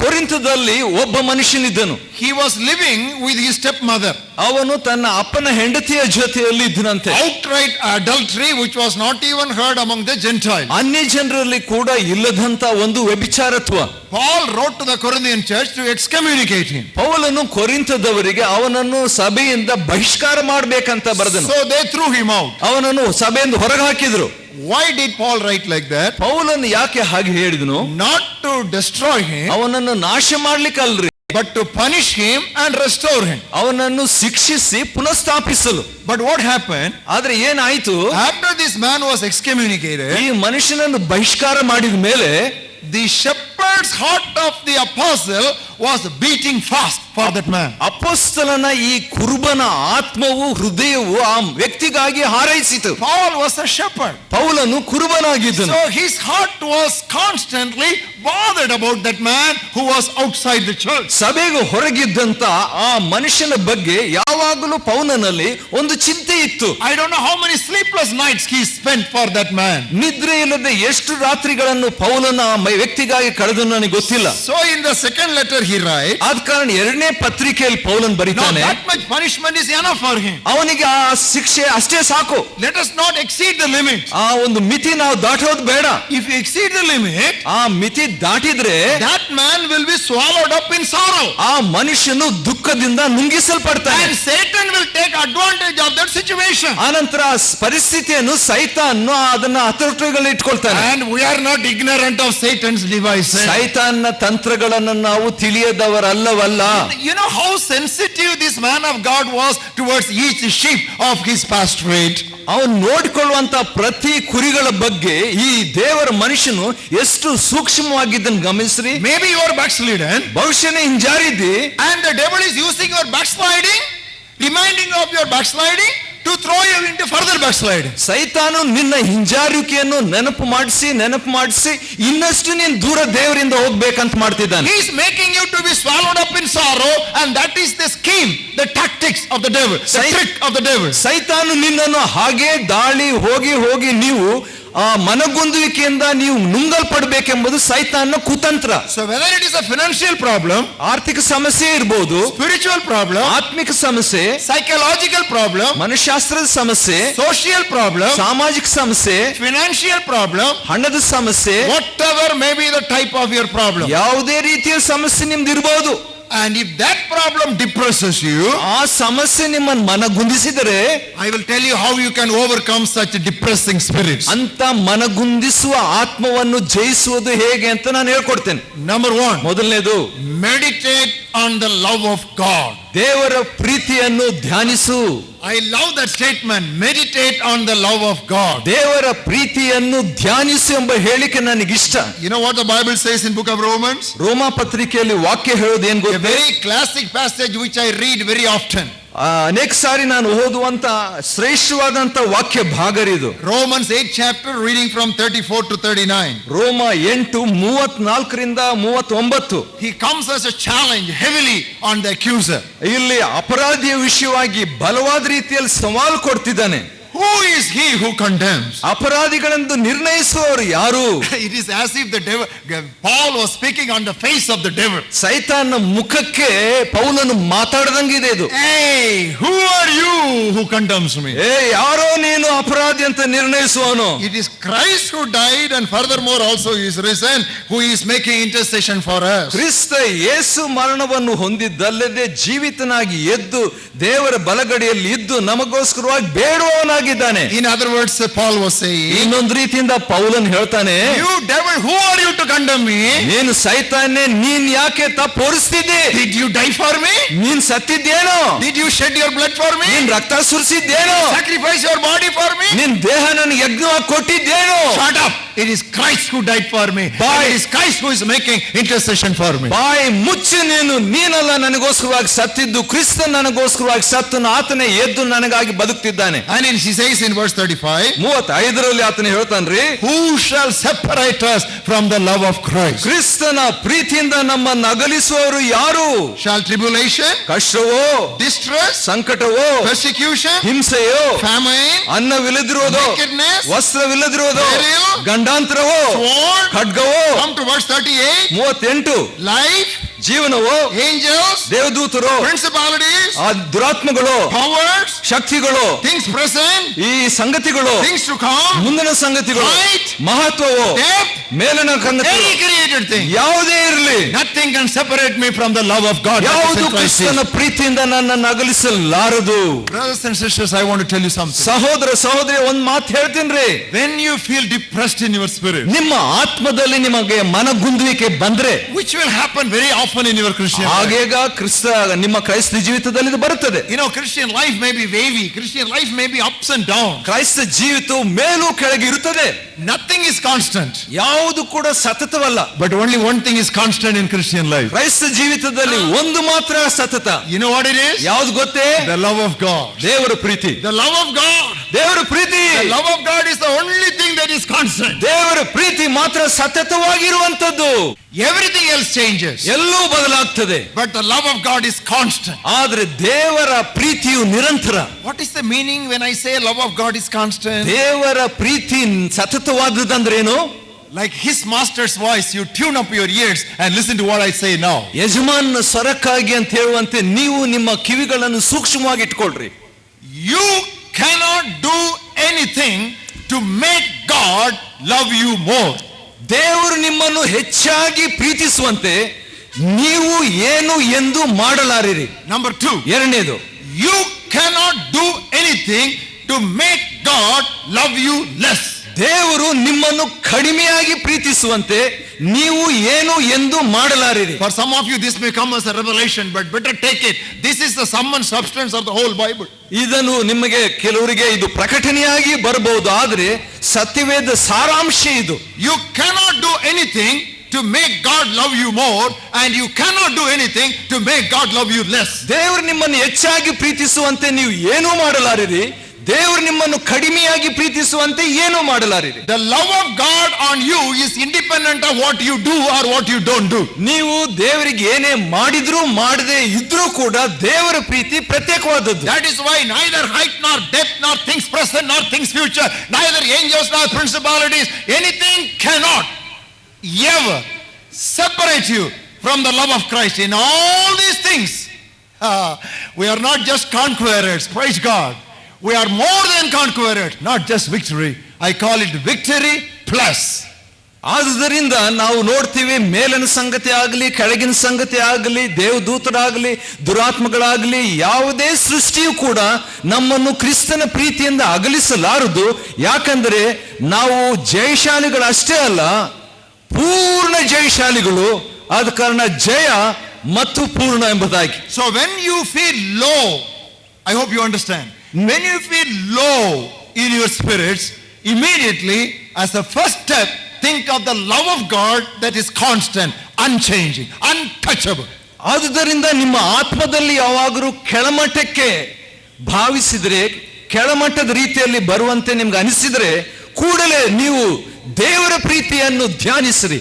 B: ಕೊರಿಂಥದಲ್ಲಿ ಒಬ್ಬ ಮನುಷ್ಯನಿದ್ದನು.
A: He was living with his stepmother.
B: ಅವನು ತನ್ನ ಅಪ್ಪನ ಹೆಂಡತಿಯ ಜೊತೆಯಲ್ಲಿ ಇದ್ದನಂತೆ.
A: Outright adultery which was not even heard among the Gentiles.
B: ಅನ್ಯ ಜನರಲ್ಲಿ ಕೂಡ ಇಲ್ಲದಂತ ಒಂದು ವ್ಯಭಿಚಾರತ್ವ.
A: Paul wrote to the Corinthian church to excommunicate him.
B: ಪೌಲನು ಕೊರಿಂಥದವರಿಗೆ ಅವನನ್ನು ಸಭೆಯಿಂದ ಬಹಿಷ್ಕಾರ ಮಾಡಬೇಕಂತ ಬರೆದನು.
A: So they threw him out.
B: ಅವನನ್ನು ಸಭೆಯಿಂದ ಹೊರಗೆ ಹಾಕಿದ್ರು.
A: Why did Paul write like that?
B: ಪೌಲನು ಯಾಕೆ ಹಾಗೆ ಹೇಳಿದನು?
A: Not to destroy him,
B: ಅವನನ್ನು ನಾಶ ಮಾಡ್ಲಿಕ್ಕಲ್ರಿ,
A: but to punish him and restore him.
B: ಅವನನ್ನು ಶಿಕ್ಷಿಸಿ ಪುನಃಸ್ಥಾಪಿಸಲು.
A: But what happened?
B: ಆದ್ರೆ ಏನಾಯ್ತು?
A: After this man was excommunicated,
B: ಈ ಮನುಷ್ಯನನ್ನು ಬಹಿಷ್ಕಾರ ಮಾಡಿದ ಮೇಲೆ
A: the shepherd's heart of the apostle was beating fast for that man.
B: ಅಪೊಸ್ತಲನ ಈ ಕುರುಬನ ಆತ್ಮವು ಹೃದಯವು ಆ ವ್ಯಕ್ತಿಗಾಗಿ ಹಾರೈಸಿತು.
A: Paul was a shepherd.
B: ಪೌಲನು ಕುರುಬನಾಗಿದ್ದನು.
A: So his heart was constantly bothered about that man who was outside the church.
B: ಸಭೆಗೆ ಹೊರಗಿದ್ದಂತ ಆ ಮನುಷ್ಯನ ಬಗ್ಗೆ ಯಾವಾಗಲೂ ಪೌಲನಲ್ಲಿ ಒಂದು ಚಿಂತೆ ಇತ್ತು.
A: I don't know how many sleepless nights he spent for that man.
B: ನಿದ್ರೆ ಇಲ್ಲದೆ ಎಷ್ಟು ರಾತ್ರಿಗಳನ್ನು ಪೌಲನ ಆ ವ್ಯಕ್ತಿಗಾಗಿ ಕಳೆದು ನನಗೆ ಗೊತ್ತಿಲ್ಲ.
A: So in the second letter he writes,
B: ಆದ ಕಾರಣ ಎರಡನೇ ಪತ್ರಿಕೆಯಲ್ಲಿ ಪೌಲನ್
A: now
B: ಬರೀತಾನೆ,
A: that much punishment is enough for him.
B: ಅವನಿಗೆ ಆ ಶಿಕ್ಷೆ ಅಷ್ಟೇ ಸಾಕು.
A: Let us not exceed the limit.
B: ಆ ಒಂದು ಮಿತಿ ನಾವು ದಾಟೋದು ಬೇಡ.
A: If you exceed the limit,
B: ಆ ಮಿತಿ ದಾಟಿದ್ರೆ
A: that man will be swallowed up in sorrow.
B: ಆ ಮನುಷ್ಯನು ದುಃಖದಿಂದ ನುಂಗಿಸಲ್ಪಡ್ತಾನೆ.
A: And Satan will take advantage of that situation.
B: ಆನಂತರ ಆ ಪರಿಸ್ಥಿತಿಯನ್ನು ಸೈತಾನು ಅದನ್ನ ಹತೋಟಿಯಲ್ಲಿ ಇಟ್ಕೊಳ್ತಾನೆ.
A: And we are not ignorant of Satan's devices.
B: ಸೈತಾನ್ನ ತಂತ್ರಗಳನ್ನು ನಾವು ತಿಳಿಯದವರಲ್ಲವಲ್ಲ.
A: You know how sensitive this man of God was towards each sheep of his pastorate.
B: ಅವನು ನೋಡಿಕೊಳ್ಳುವಂತ ಪ್ರತಿ ಕುರಿಗಳ ಬಗ್ಗೆ ಈ ದೇವರ ಮನುಷ್ಯನು ಎಷ್ಟು ಸೂಕ್ಷ್ಮವಾಗಿದ್ದನ್ನು ಗಮನಿಸ್ರಿ.
A: Maybe you are backslidden,
B: ಬಹುಶಃ ಹಿಂಜಾರಿದ್ದಿ,
A: and the devil is using your backsliding, reminding of your backsliding, to throw you into further backsliding.
B: ಸೈತಾನು ನಿನ್ನ ಹಿಂಜಾರಿಕೆಯನ್ನು ನೆನಪು ಮಾಡಿಸಿ ಇನ್ನಷ್ಟು ನೀನು ದೂರ ದೇವರಿಂದ ಹೋಗ್ಬೇಕಂತ ಮಾಡ್ತಿದ್ದಾನೆ.
A: He is making you to be swallowed up in sorrow, and that is the scheme, the tactics of the devil, the trick of the devil.
B: ಸೈತಾನು ನಿನ್ನನ್ನು ಹಾಗೆ ದಾಳಿ ಹೋಗಿ ನೀವು ಆ ಮನಗುಂದುವಿಕೆಯಿಂದ ನೀವು ನುಂಗಲ್ಪಡಬೇಕೆಂಬುದು ಸೈತಾನನ ಕುತಂತ್ರ.
A: So whether it is a financial problem,
B: ಆರ್ಥಿಕ ಸಮಸ್ಯೆ ಇರಬಹುದು,
A: spiritual problem,
B: ಆತ್ಮಿಕ ಸಮಸ್ಯೆ,
A: psychological problem,
B: ಮನಃಶಾಸ್ತ್ರದ ಸಮಸ್ಯೆ,
A: social problem,
B: ಸಾಮಾಜಿಕ ಸಮಸ್ಯೆ,
A: financial problem,
B: ಹಣದ ಸಮಸ್ಯೆ,
A: whatever may be the type of your problem.
B: ಯಾವುದೇ ರೀತಿಯ ಸಮಸ್ಯೆ ನಿಮ್ದು ಇರಬಹುದು.
A: And if that problem depresses you,
B: ಆ ಸಮಸ್ಯೆ ನಿಮ್ಮನ್ನು ಮನಗುಂದಿಸಿದರೆ,
A: I will tell you how you can overcome such depressing spirits.
B: ಅಂತ ಮನಗುಂದಿಸುವ ಆತ್ಮವನ್ನು ಜಯಿಸುವುದು ಹೇಗೆ ಅಂತ ನಾನು ಹೇಳ್ಕೊಡ್ತೇನೆ.
A: Number 1,
B: ಮೊದಲನೇದು,
A: meditate on the love of God.
B: ದೇವರ ಪ್ರೀತಿಯನ್ನು ಧ್ಯಾನಿಸು.
A: I love that statement, meditate on the love of God.
B: ದೇವರ ಪ್ರೀತಿಯನ್ನು ಧ್ಯಾನಿಸು ಎಂಬ ಹೇಳಿಕೆ ನನಗಿಷ್ಟ.
A: You know what the Bible says in book of Romans?
B: ರೋಮ ಪತ್ರಿಕೆಯಲ್ಲಿ ವಾಕ್ಯ ಹೇಳೋದು ಏನ್
A: A
B: ಗೊತ್ತೇ?
A: very classic passage which I read very often.
B: ಅನೇಕ ಸಾರಿ ನಾನು ಓದುವಂತ ಶ್ರೇಷ್ಠವಾದಂತ ವಾಕ್ಯ ಭಾಗರಿದು.
A: Romans 8 chapter, reading from 34 to 39.
B: ರೋಮ 8:34 39.
A: He comes as a challenge heavily on the accuser.
B: ಇಲ್ಲಿ ಅಪರಾಧಿಯ ವಿಷಯವಾಗಿ ಬಲವಾದ ರೀತಿಯಲ್ಲಿ ಸವಾಲು ಕೊಡ್ತಿದ್ದಾನೆ.
A: Who is he who condemns?
B: ಅಪರಾಧಿಗಳೆಂದು ನಿರ್ಣಯಿಸುವವರು ಯಾರು?
A: It is as if the devil, Paul was speaking on the face of the devil.
B: ಸೈತಾನ ಮುಖಕ್ಕೆ ಪೌಲನು ಮಾತಾಡದಂಗಿದೆ ಇದು.
A: Hey, who are you who condemns me?
B: ಯಾರೋ ನೀನು ಅಪರಾಧಿ ಅಂತ ನಿರ್ಣಯಿಸುವನು.
A: It is Christ who died, and furthermore also he is risen, who is making intercession for us.
B: ಕ್ರಿಸ್ತ ಯೇಸು ಮರಣವನ್ನು ಹೊಂದಿದ್ದಲ್ಲದೆ ಜೀವಿತನಾಗಿ ಎದ್ದು ದೇವರ ಬಲಗಡೆಯಲ್ಲಿ ಇದ್ದು ನಮಗೋಸ್ಕರವಾಗಿ ಬೇಡುವವನಾಗಿದ್ದಾನೆ.
A: In other words, Paul was saying,
B: ಇನ್ನೊಂದು ರೀತಿಯಿಂದ ಪೌಲನ್ ಹೇಳ್ತಾನೆ,
A: you devil, who are you to condemn me?
B: ನೀನು ಸೈತಾನೆ, ನೀನ್ ಯಾಕೆ ತಪ್ಪು ಹೊರಿಸ್ತಿದ್ದಿ?
A: Did you die for me?
B: ನೀನ್ ಸತ್ತಿದ್ದೇನೋ?
A: Did you shed your blood for me?
B: ನೀನ್ ರಕ್ತ ಸುರಿಸಿದ್ದೇನೋ?
A: Sacrifice your body for me?
B: ನಿನ್ ದೇಹ ನನಗೆ ಯಜ್ಞವಾಗಿ ಕೊಟ್ಟಿದ್ದೇನೋ?
A: Shut up! It is Christ who died for me. It is Christ who is making intercession for me.
B: ಬಾಯಿ ಮುಚ್ಚು, ನೀನಲ್ಲ ನನಗೋಸ್ಕರವಾಗಿ ಸತ್ತಿದ್ದು, ಕ್ರಿಸ್ತ ನನಗೋಸ್ಕರವಾಗಿ ಸತ್ತನು, ಆತನೇ ಎದ್ದು ನನಗಾಗಿ ಬದುಕ್ತಿದ್ದಾನೆ.
A: And he says in verse 35,
B: 35 ಆತನ ಹೇಳ್ತಾನ್ರಿ,
A: who shall separate us from the love of Christ?
B: ಕ್ರಿಸ್ತನ ಪ್ರೀತಿಯಿಂದ ನಮ್ಮನ್ನು ಅಗಲಿಸುವವರು ಯಾರು?
A: Shall tribulation,
B: ಕಷ್ಟವೋ,
A: distress,
B: ಸಂಕಟವೋ,
A: persecution,
B: ಹಿಂಸೆಯೋ,
A: famine,
B: ಅನ್ನವಿಲ್ಲದಿರುವುದೋ,
A: nakedness,
B: ವಸ್ತ್ರವಿಲ್ಲದಿರುವುದೋ,
A: burial,
B: ಗಂಡಾಂತರವೋ,
A: sword,
B: ಖಡ್ಗವೋ,
A: come to verse 38,
B: 38,
A: life,
B: ಜೀವನವೋ,
A: angels,
B: ದೇವದೂತರು,
A: principalities,
B: ದುರಾತ್ಮಗಳು,
A: powers,
B: ಶಕ್ತಿಗಳು,
A: things present,
B: ಈ ಸಂಗತಿಗಳು,
A: things to come,
B: ಮುಂದಿನ ಸಂಗತಿಗಳು,
A: height,
B: ಮಹತ್ವವು,
A: depth,
B: ಮೇಲಿನ ಸಂಗತಿ,
A: any created thing,
B: ಯಾವುದೇ ಇರಲಿ,
A: nothing can separate me from the love of God.
B: ಯಾವುದು ಕ್ರಿಸ್ತನ ಪ್ರೀತಿಯಿಂದ ನನ್ನನ್ನು ಅಗಲಿಸಲಾರದು.
A: Brothers and sisters, I want to tell you something.
B: ಸಹೋದರ ಸಹೋದರಿ, ಒಂದು ಮಾತು ಹೇಳ್ತೀನಿ.
A: When you feel depressed in your spirit,
B: ನಿಮ್ಮ ಆತ್ಮದಲ್ಲಿ ನಿಮಗೆ ಮನಗುಂದುವಿಕೆ ಬಂದ್ರೆ,
A: which will happen very often often in your Christian life.
B: ಹಾಗೇಗ ನಿಮ್ಮ ಕ್ರೈಸ್ತ ಜೀವಿತದಲ್ಲಿ ಇದು ಬರುತ್ತದೆ.
A: You know, Christian life may be wavy. Christian life may be ups and downs.
B: ಕ್ರೈಸ್ತ ಜೀವಿತವು ಮೇಲೂ ಕೆಳಗೆ ಇರುತ್ತದೆ.
A: Nothing is constant.
B: ಯಾವುದು ಕೂಡ ಸತತವಲ್ಲ.
A: But only one thing is constant in Christian life.
B: ಕ್ರೈಸ್ತ ಜೀವಿತದಲ್ಲಿ ಒಂದು ಮಾತ್ರ ಸತತ.
A: You know what it is?
B: ಯಾವುದು ಗೊತ್ತೇ?
A: The love of God.
B: ದೇವರ ಪ್ರೀತಿ.
A: The love of God.
B: ದೇವರ ಪ್ರೀತಿ.
A: The love of God is the only thing that is constant.
B: ದೇವರ ಪ್ರೀತಿ ಮಾತ್ರ ಸತತವಾಗಿರುವಂತದ್ದು.
A: Everything else changes.
B: ಎಲ್ಲವೂ ಬದಲಾಗ್ತದೆ.
A: But the love of God is constant.
B: ಆದರೆ ದೇವರ ಪ್ರೀತಿಯು ನಿರಂತರ.
A: What is the meaning when I say love of God is constant?
B: ದೇವರ ಪ್ರೀತಿ ಸತತವಾದದಂದ್ರೇನು?
A: Like his master's voice, you tune up your ears and listen to what I say now.
B: ಯಜಮಾನನ ಸ್ವರಕ್ಕಾಗಿ ಅಂತ ಹೇಳುವಂತೆ ನೀವು ನಿಮ್ಮ ಕಿವಿಗಳನ್ನು ಸೂಕ್ಷ್ಮವಾಗಿ ಇಟ್ಕೊಳ್ರಿ.
A: You cannot do anything to make God love you more.
B: ದೇವರು ನಿಮ್ಮನ್ನು ಹೆಚ್ಚಾಗಿ ಪ್ರೀತಿಸುವಂತೆ ನೀವು ಏನು ಎಂದು ಮಾಡಲಾರಿರಿ.
A: Number 2.
B: ಎರಡನೇದು,
A: You cannot do anything to make God love you less.
B: ದೇವರು ನಿಮ್ಮನ್ನು ಕಡಿಮೆಯಾಗಿ ಪ್ರೀತಿಸುವಂತೆ ನೀವು ಏನು ಎಂದು ಮಾಡಲಾರಿರಿ.
A: For some of you this may come as a revelation, but better take it. This is the sum and substance of the whole Bible.
B: ಇದನ್ನು ನಿಮಗೆ ಕೆಲವರಿಗೆ ಇದು ಪ್ರಕಟಣೆಯಾಗಿ ಬರಬಹುದು, ಆದರೆ ಸತ್ಯವೇದ ಸಾರಾಂಶ ಇದು.
A: You cannot do anything to make God love you more, and you cannot do anything to make God love you less.
B: ದೇವರು ನಿಮ್ಮನ್ನು ಹೆಚ್ಚಾಗಿ ಪ್ರೀತಿಸುವಂತೆ ನೀವು ಏನೂ ಮಾಡಲಾರಿರಿ, ದೇವರು ನಿಮ್ಮನ್ನು ಕಡಿಮೆಯಾಗಿ ಪ್ರೀತಿಸುವಂತೆ ಏನೂ ಮಾಡಲಾರಿರಿ.
A: The love of God on you is independent of what you do or what you don't do.
B: ನೀವು ದೇವರಿಗೆ ಏನೇ ಮಾಡಿದ್ರೂ ಮಾಡದೆ ಇದ್ರೂ ಕೂಡ ದೇವರ ಪ್ರೀತಿ ಪ್ರತ್ಯೇಕವಾದದ್ದು.
A: That is why neither height nor depth nor things present nor things future, neither angels nor principalities, anything cannot ever separate you from the love of Christ. In all these things, we are not just conquerors, praise God. We are more than conquerors, not just victory. I call it victory plus.
B: ಆದುದರಿಂದ ನಾವು ನೋಡ್ತೀವಿ, ಮೇಲಿನ ಸಂಗತಿ ಆಗಲಿ ಕೆಳಗಿನ ಸಂಗತಿ ಆಗಲಿ, ದೇವದೂತರಾಗಲಿ ದುರಾತ್ಮಗಳಾಗಲಿ, ಯಾವುದೇ ಸೃಷ್ಟಿಯು ಕೂಡ ನಮ್ಮನ್ನು ಕ್ರಿಸ್ತನ ಪ್ರೀತಿಯಿಂದ ಅಗಲಿಸಲಾರದು. ಯಾಕಂದರೆ ನಾವು ಜಯಶಾಲಿಗಳಷ್ಟೇ ಅಲ್ಲ, ಪೂರ್ಣ ಜಯಶಾಲಿಗಳು. ಆದ ಕಾರಣ ಜಯ ಮತ್ತು ಪೂರ್ಣ ಎಂಬುದಾಗಿ.
A: So when you feel low, I hope you understand. When you feel low in your spirits, immediately as a first step, think of the love of God that is constant, unchanging, untouchable.
B: ಆದುದರಿಂದ ನಿಮ್ಮ ಆತ್ಮದಲ್ಲಿ ಯಾವಾಗಲೂ ಕೆಳಮಟ್ಟಕ್ಕೆ ಭಾವಿಸಿದರೆ, ಕೆಳಮಟ್ಟದ ರೀತಿಯಲ್ಲಿ ಬರುವಂತೆ ನಿಮ್ಗೆ ಅನಿಸಿದರೆ ಕೂಡಲೇ ನೀವು ದೇವರ ಪ್ರೀತಿಯನ್ನು ಧ್ಯಾನಿಸಿರಿ.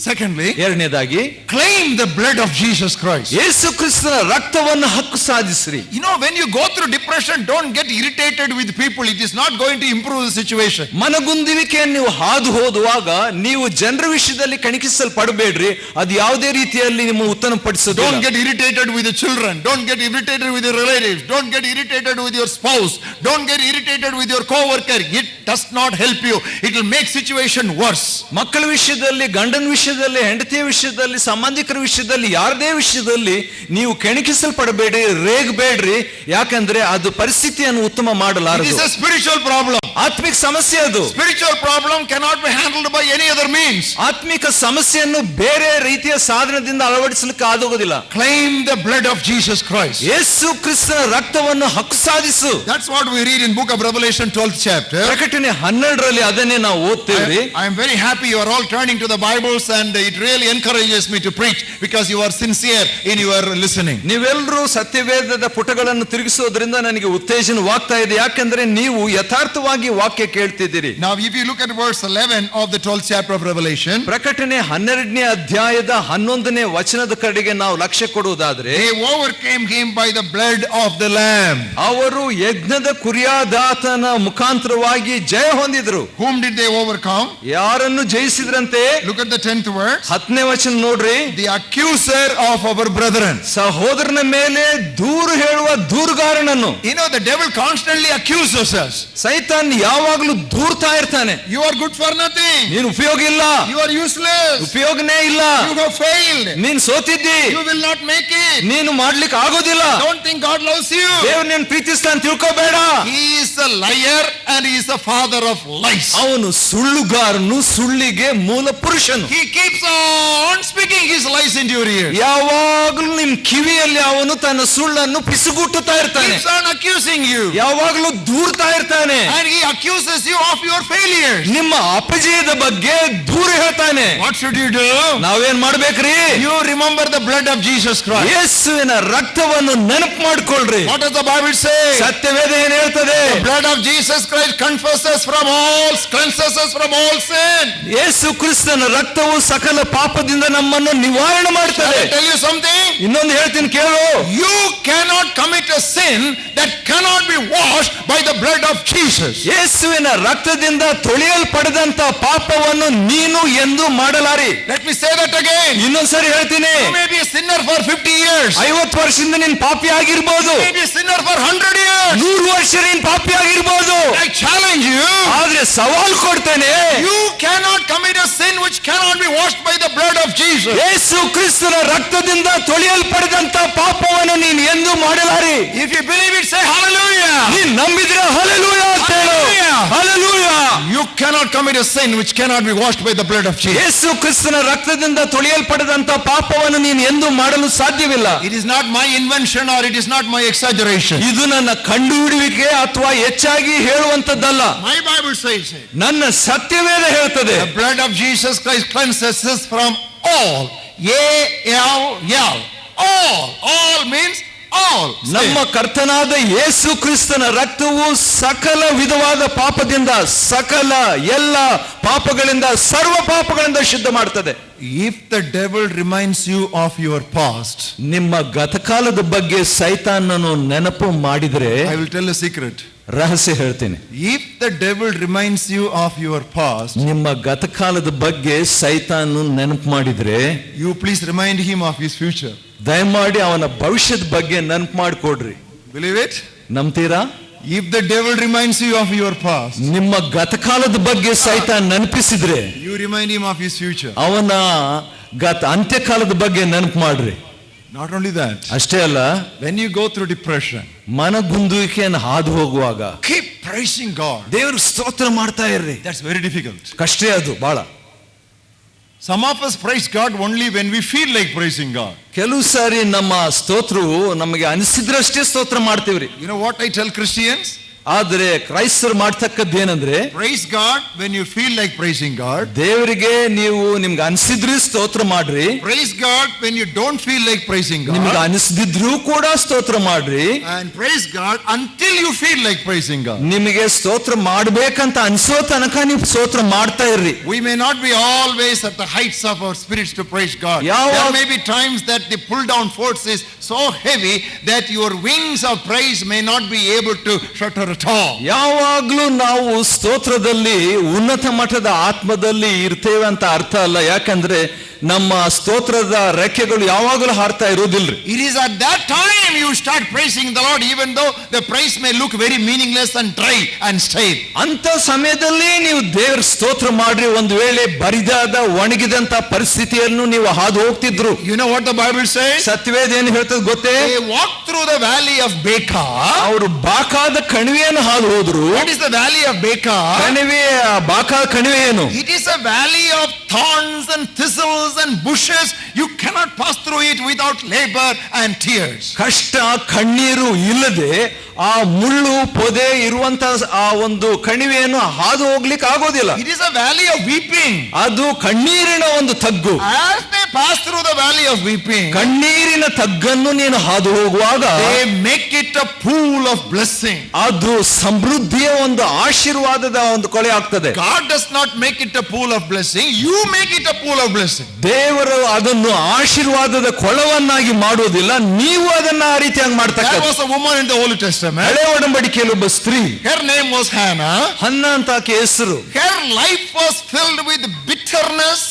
A: Secondly,
B: ಎರಡನೇದಾಗಿ,
A: claim the blood of Jesus Christ.
B: ಯೇಸು ಕ್ರಿಸ್ತನ ರಕ್ತವನ್ನು ಹಕ್ಕು ಸಾಧಿಸಿರಿ.
A: You know, when you go through depression, don't get irritated with people. It is not going to improve the situation.
B: ಮನಗುಂದುವಿಕೆಯನ್ನು ನೀವು ಹಾದು ಹೋದುವಾಗ ನೀವು ಜನರ ವಿಷಯದಲ್ಲಿ ಕಣಕಿಸಲ್ಪಡಬೇಡ್ರಿ, ಅದು ಯಾವುದೇ ರೀತಿಯಲ್ಲಿ ನಿಮ್ಮ ಉತ್ತಮಪಡಿಸೋದು.
A: Don't get irritated with the children. Don't get irritated with your relatives. Don't get irritated with your spouse. Don't get irritated with your co-worker. It does not help you. It will make situation worse.
B: ಮಕ್ಕಳ ವಿಷಯದಲ್ಲಿ, ಗಂಡನ ವಿಷಯದಲ್ಲಿ, ಹೆಂಡತಿಯ ವಿಷಯದಲ್ಲಿ, ಸಂಬಂಧಿಕರ ವಿಷಯದಲ್ಲಿ, ಯಾರದೇ ವಿಷಯದಲ್ಲಿ ನೀವು ಕೆಣಕಿಸಲ್ಪಡಬೇಡಿ, ರೇಗಬೇಡ್ರಿ. ಯಾಕಂದ್ರೆ ಅದು ಪರಿಸ್ಥಿತಿಯನ್ನು ಉತ್ತಮ ಮಾಡಲಾರದು.
A: It is a spiritual problem.
B: ಆತ್ಮಿಕ ಸಮಸ್ಯೆ ಅದು.
A: Spiritual problem cannot be handled by any other means.
B: ಆತ್ಮಿಕ ಸಮಸ್ಯೆಯನ್ನು ಬೇರೆ ರೀತಿಯ ಸಾಧನದಿಂದ ಅಳವಡಿಸಲಿಕ್ಕೆ ಆಗೋದಿಲ್ಲ.
A: Claim the blood of Jesus Christ.
B: ಯೇಸು ಕ್ರಿಸ್ತನ ರಕ್ತವನ್ನು ಹಕ್ಕು ಸಾಧಿಸು.
A: That's what we read in book of Revelation 12th chapter.
B: ಪ್ರಕಟಣೆ 12ರಲ್ಲಿ ಅದನ್ನೇ ನಾವು ಓದ್ತೇವೆ.
A: I am very happy you are all turning to the Bibles, and it really encourages me to preach because you are sincere in your listening.
B: ನೀವೆಲ್ಲರೂ ಸತ್ಯವೇದದ ಪುಟಗಳನ್ನು ತಿರುಗಿಸೋದ್ರಿಂದ ನನಗೆ ಉತ್ತೇಜನವಾಗ್ತಾ ಇದೆ. ಯಾಕಂದ್ರೆ ನೀವು ಯಥಾರ್ಥವಾಗಿ ವಾಕ್ಯ ಕೇಳ್ತಿದ್ದೀರಿ.
A: Now if you look at verse 11 of the 12th chapter of Revelation,
B: ಪ್ರಕಟಣೆ 12ನೇ ಅಧ್ಯಾಯದ 11ನೇ ವಚನದ ಕಡೆಗೆ ನಾವು ಲಕ್ಷ್ಯ ಕೊಡುವುದಾದ್ರೆ,
A: they overcame him by the blood of the lamb.
B: ಅವರು ಯಜ್ಞದ ಕುರಿಯಾದಾತನ ಮುಖಾಂತರವಾಗಿ ಜಯ ಹೊಂದಿದ್ರು.
A: Whom did they overcome?
B: ಯಾರನ್ನು ಜಯಿಸಿದ್ರಂತೆ?
A: Look at the 10th verse.
B: 10ನೇ ವಚನ ನೋಡ್ರಿ.
A: The accuser of our brethren.
B: ಸಹೋದರನ ಮೇಲೆ ದೂರು ಹೇಳುವ ದೂರುಗಾರನನ್ನು.
A: You know, the devil constantly accuses us.
B: ಸೈತಾನ್ ಯಾವಾಗಲೂ ದೂರ್ತಾ ಇರ್ತಾನೆ.
A: You are good for nothing.
B: ನೀನು ಉಪಯೋಗ ಇಲ್ಲ.
A: You are useless.
B: ಉಪಯೋಗನೇ ಇಲ್ಲ.
A: You have failed.
B: ನೀನು ಸೋತಿದ್ದಿ.
A: You will not make it.
B: ನೀನು ಮಾಡ್ಲಿಕ್ಕೆ ಆಗೋದಿಲ್ಲ.
A: Don't think God loves you.
B: ದೇವರು ನಿನ್ನ ಪ್ರೀತಿಸ್ತಾನೆ ತಿಳ್ಕೋಬೇಡ.
A: He is a liar and he is the father of lies.
B: ಅವನು ಸುಳ್ಳುಗಾರನು, ಸುಳ್ಳಿಗೆ ಮೂಲ ಪುರುಷನು.
A: He keeps on speaking his lies lies into your ears.
B: ಯಾವಾಗಲೂ ನಿಮ್ ಕಿವಿಯಲ್ಲಿ ಅವನು ತನ್ನ ಸುಳ್ಳನ್ನು ಪಿಸುಗುಟ್ಟುತ್ತಾ ಇರ್ತಾನೆ.
A: Keeps on accusing you.
B: ಯಾವಾಗಲೂ ದೂರ್ತಾ ಇರ್ತಾನೆ.
A: And he accuses you of your failures.
B: ನಿಮ್ಮ ಅಪಜಯದ ಬಗ್ಗೆ ದೂರ ಹೇಳ್ತಾನೆ.
A: What should you do?
B: ನಾವೇನ್ ಮಾಡ್ಬೇಕ್ರಿ?
A: You remember the blood of Jesus Christ.
B: ಯೇಸುವಿನ ರಕ್ತವನ್ನು ನೆನಪು ಮಾಡ್ಕೊಳ್ರಿ.
A: What does the Bible say?
B: ಸತ್ಯವೇದ ಏನ್ ಹೇಳ್ತದೆ?
A: The blood of Jesus Christ cleanses us from all sin.
B: ಯೇಸು ಕ್ರಿಸ್ತನ ರಕ್ತವು ಸಕಲ ಪಾಪದಿಂದ ನಮ್ಮನ್ನು ನಿವಾರಣೆ ಮಾಡ್ತದೆ.
A: Shall I tell you something?
B: ಇನ್ನೊಂದು ಹೇಳ್ತೀನಿ ಕೇಳು.
A: You cannot commit a sin that cannot be washed by the blood of Jesus.
B: ಯೇಸುವಿನ ರಕ್ತದಿಂದ ತೊಳೆಯಲ್ಪಡದಂತ ಪಾಪವನ್ನು ನೀನು ಎಂದು ಮಾಡಲಾರಿ.
A: Let me say that again.
B: ಇನ್ನೊಂದ್ಸರಿ ಹೇಳ್ತೀನಿ.
A: You may be a sinner for 50 years.
B: 50 ವರ್ಷದಿಂದ ನೀನ್ ಪಾಪಿ ಆಗಿರ್ಬೋದು.
A: You may be a sinner for 100 years.
B: 100 ವರ್ಷ ನೀನ್ ಪಾಪಿ ಆಗಿರ್ಬೋದು.
A: I challenge you.
B: ಆದ್ರೆ ಸವಾಲ್ ಕೊಡ್ತೇನೆ.
A: You cannot commit a sin which cannot be washed by the blood of Jesus.
B: ಯೇಸು ಕ್ರಿಸ್ತನ ರಕ್ತದಿಂದ ತೊಳೆಯಲ್ಪಡದಂತ ಪಾಪವನ್ನು ನೀನು ಎಂದು ಮಾಡಲಾರಿ.
A: If you believe it, say hallelujah.
B: ನೀನ್ ನಂಬಿದ್ರೆ ಹಲ್ಲೆಲೂಯಾ ಅಂತ ಹೇಳು. Hallelujah.
A: You cannot commit a sin which cannot be washed by the blood of Jesus.
B: ಯೇಸು ಕ್ರಿಸ್ತನ ರಕ್ತದಿಂದ ತೊಳೆಯಲ್ಪಡದಂತ ಪಾಪವನ್ನು ನೀನು ಎಂದು ಮಾಡಲು ಸಾಧ್ಯವಿಲ್ಲ.
A: It is not my invention or it is not my exaggeration.
B: ಇದು ನನ್ನ ಕಂಡುಹಿಡಿಯುವಿಕೆ ಅಥವಾ ಹೆಚ್ಚಾಗಿ ಹೇಳುವಂತದ್ದಲ್ಲ.
A: My Bible says it.
B: ನನ್ನ ಸತ್ಯವೇದ ಹೇಳ್ತದೆ.
A: The blood of Jesus Christ cleanses us from all. A-L-L. All means all.
B: ನಮ್ಮ ಕರ್ತನಾದ ಯೇಸು ಕ್ರಿಸ್ತನ ರಕ್ತವು ಸಕಲ ವಿಧವಾದ ಪಾಪದಿಂದ, ಸಕಲ ಎಲ್ಲ ಪಾಪಗಳಿಂದ, ಸರ್ವ ಪಾಪಗಳಿಂದ ಶುದ್ಧ ಮಾಡ್ತದೆ.
A: If the devil reminds you of your past,
B: ನಿಮ್ಮ ಗತಕಾಲದ ಬಗ್ಗೆ ಸೈತಾನನು ನೆನಪು ಮಾಡಿದ್ರೆ,
A: I will tell a secret.
B: ರಹಸ್ಯ ಹೇಳ್ತೀನಿ.
A: If the devil reminds you of your past,
B: ನಿಮ್ಮ ಗತಕಾಲದ ಬಗ್ಗೆ ಸೈತಾನು ನೆನಪು ಮಾಡಿದ್ರೆ,
A: you please remind him of his future.
B: ದಯಮಾಡಿ ಅವನ ಭವಿಷ್ಯದ ಬಗ್ಗೆ ನೆನಪು ಮಾಡಿಕೊಡ್ರಿ.
A: Believe it?
B: ನಂಬ್ತೀರಾ?
A: If the devil reminds you of your past,
B: ನಿಮ್ಮ ಗತಕಾಲದ ಬಗ್ಗೆ ಸೈತಾನ್ ನೆನಪಿಸಿದ್ರೆ,
A: you remind him of his future.
B: ಅವನ ಅಂತ್ಯಕಾಲದ ಬಗ್ಗೆ ನೆನಪು ಮಾಡ್ರಿ.
A: Not only that,
B: ಅಷ್ಟೇ ಅಲ್ಲ,
A: when you go through depression,
B: ಮನಗುಂದುವಿಕೆಯನ್ನು ಹಾದು ಹೋಗುವಾಗ
A: keep praising God.
B: ದೇವ್ರಿಗೆ ಸ್ತೋತ್ರ ಮಾಡ್ತಾ ಇರ್ರಿ.
A: That's very difficult.
B: ಕಷ್ಟ ಅದು ಬಹಳ.
A: Some of us praise God only when we feel like praising God.
B: ಕೆಲವು ಸಾರಿ ನಮ್ಮ ಸ್ತೋತ್ರವು ನಮಗೆ ಅನಿಸಿದ್ರಷ್ಟೇ ಸ್ತೋತ್ರ ಮಾಡ್ತೀವ್ರಿ.
A: You know what I tell Christians?
B: ಆದ್ರೆ ಕ್ರೈಸ್ತರು ಮಾಡ್ತಕ್ಕದ್ದು ಏನಂದ್ರೆ,
A: Praise God when you feel like praising God.
B: ದೇವರಿಗೆ ನೀವು ನಿಮ್ಗೆ ಅನಿಸಿದ್ರಿ ಸ್ತೋತ್ರ ಮಾಡ್ರಿ.
A: Praise God when you don't feel like praising
B: ನಿಮ್ಗೆ
A: God.
B: ಅನಿಸ್ದಿದ್ರು ಕೂಡ ಸ್ತೋತ್ರ ಮಾಡ್ರಿ.
A: And praise God until you feel like praising God.
B: ನಿಮಗೆ ಸ್ತೋತ್ರ ಮಾಡ್ಬೇಕಂತ ಅನ್ಸೋ ತನಕ ನೀವು ಸ್ತೋತ್ರ ಮಾಡ್ತಾ ಇರ್ರಿ.
A: We may not be always at the heights of our spirits to praise God.
B: Yaವಾಗ-
A: There may be times that the pull down force is so heavy that your wings of praise may not be able to shutter at all.
B: ಯಾವಾಗ್ಲೂ ನಾವು ಸ್ತೋತ್ರದಲ್ಲಿ ಉನ್ನತ ಮಟ್ಟದ ಆತ್ಮದಲ್ಲಿ ಇರ್ತೇವೆ ಅಂತ ಅರ್ಥ ಅಲ್ಲ. ಯಾಕಂದ್ರೆ ನಮ್ಮ ಸ್ತೋತ್ರದ ರೆಕ್ಕೆಗಳು ಯಾವಾಗಲೂ ಹಾರ್ತಾ ಇರೋದಿಲ್ರಿ.
A: It is at that time you start praising the Lord, even though the praise may look very meaningless and dry and stale.
B: ಅಂತ ಸಮಯದಲ್ಲಿ ನೀವು ದೇವ್ರ ಸ್ತೋತ್ರ ಮಾಡ್ರಿ. ಒಂದು ವೇಳೆ ಬರಿದಾದ ಒಣಗಿದಂತ ಪರಿಸ್ಥಿತಿಯನ್ನು ನೀವು ಹಾದು ಹೋಗ್ತಿದ್ರು.
A: You know what the Bible says?
B: ಸತ್ಯವೇದ ಏನು ಹೇಳ್ತದೆ ಗೊತ್ತೇ?
A: They walked through the valley of Baca.
B: ಅವರು ಬಾಕಾದ ಕಣಿವೆಯನ್ನು ಹಾದು ಹೋದ್ರು.
A: What is the valley of Baca?
B: ಕಣಿವೆ, ಬಾಕಾದ ಕಣಿವೆ ಏನು?
A: It is a valley of thorns and thistles and bushes. You cannot pass through it without labor and tears.
B: ಕಷ್ಟ ಕಣ್ಣೀರು ಇಲ್ಲದೆ ಆ ಮುಳ್ಳು ಪೊದೆ ಇರುವಂತ ಆ ಒಂದು ಕಣಿವೆಯನ್ನು ಹಾದು ಹೋಗ್ಲಿಕ್ಕೆ ಆಗೋದಿಲ್ಲ.
A: It is a valley of weeping.
B: ಅದು ಕಣ್ಣೀರಿನ ಒಂದು ತಗ್ಗು.
A: As they pass through the valley of weeping,
B: ಕಣ್ಣೀರಿನ ತಗ್ಗನ್ನು ನೀನು ಹಾದು ಹೋಗುವಾಗ
A: they make it a pool of blessing.
B: ಅದು ಸಮೃದ್ಧಿಯ ಒಂದು ಆಶೀರ್ವಾದದ ಒಂದು ಕೊಳೆ ಆಗ್ತದೆ.
A: God does not make it a pool of blessing. You make it a pool of blessing.
B: ದೇವರು ಅದನ್ನು ಆಶೀರ್ವಾದದ ಕೊಳವನ್ನಾಗಿ ಮಾಡುವುದಿಲ್ಲ, ನೀವು ಅದನ್ನ ಆ ರೀತಿಯಾಗಿ
A: There
B: ಮಾಡ್ತಕ್ಕದ್ದು.
A: was a woman in the Old Testament.
B: ಹಳೆ ಒಡಂಬಡಿಕೆಯಲ್ಲಿ ಒಬ್ಬ ಸ್ತ್ರೀ,
A: Her name was Hannah.
B: ಹನ್ನ ಅಂತ ಆಕೆ ಹೆಸರು.
A: Her life was filled with bitterness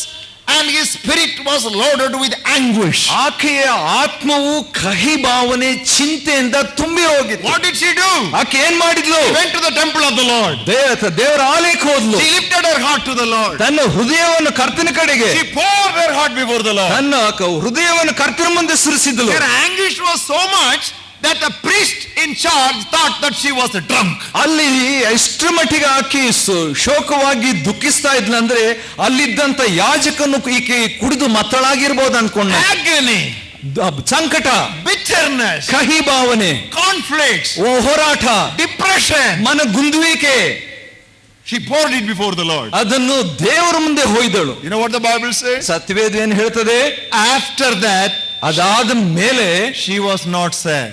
A: and his spirit was loaded with anguish.
B: ಆಕೆಯ ಆತ್ಮವು ಕಹಿ ಭಾವನೆ, ಚಿಂತೆಯಿಂದ ತುಂಬಿ ಹೋಗಿತ್ತು.
A: What did she do?
B: ಆಕೆ ಏನ್ ಮಾಡಿದ್ಲು?
A: She went to the temple of the Lord.
B: ದೇವರ ಆಲಯಕ್ಕೆ ಹೋದ್ಲು.
A: She lifted her heart to the Lord.
B: ತನ್ನ ಹೃದಯವನ್ನು ಕರ್ತನ ಕಡೆಗೆ,
A: She poured her heart before the Lord.
B: ತನ್ನ ಹೃದಯವನ್ನು ಕರ್ತನ ಮುಂದೆ ಸುರಿಸಿದ್ಲು.
A: Her anguish was so much that the priest in charge thought that she was drunk.
B: ಅಲ್ಲಿ ಎಷ್ಟರ ಮಟ್ಟಿಗೆ ಆಕೆ ಶೋಕವಾಗಿ ದುಃಖಿಸ್ತಾ ಇದ್ಲಂದ್ರೆ ಅಲ್ಲಿದ್ದಂತ ಯಾಜಕನು ಈಕೆ ಕುಡಿದು ಮತ್ತಳಾಗಿರ್ಬೋದು ಅನ್ಕೊಂಡ.
A: Agony,
B: ಸಂಕಟ,
A: bitterness,
B: ಕಹಿ ಭಾವನೆ,
A: conflicts,
B: ಹೋರಾಟ,
A: depression.
B: ಮನಗುಂದುವಿಕೆ.
A: She poured it before the Lord.
B: ಅದನ್ನು ದೇವರ ಮುಂದೆ ಹೊಯ್ದಳು.
A: You know what the Bible says?
B: ಸತ್ಯವೇದ ಏನು ಹೇಳ್ತದೆ?
A: After that,
B: ಅದಾದ ಮೇಲೆ
A: she was not sad.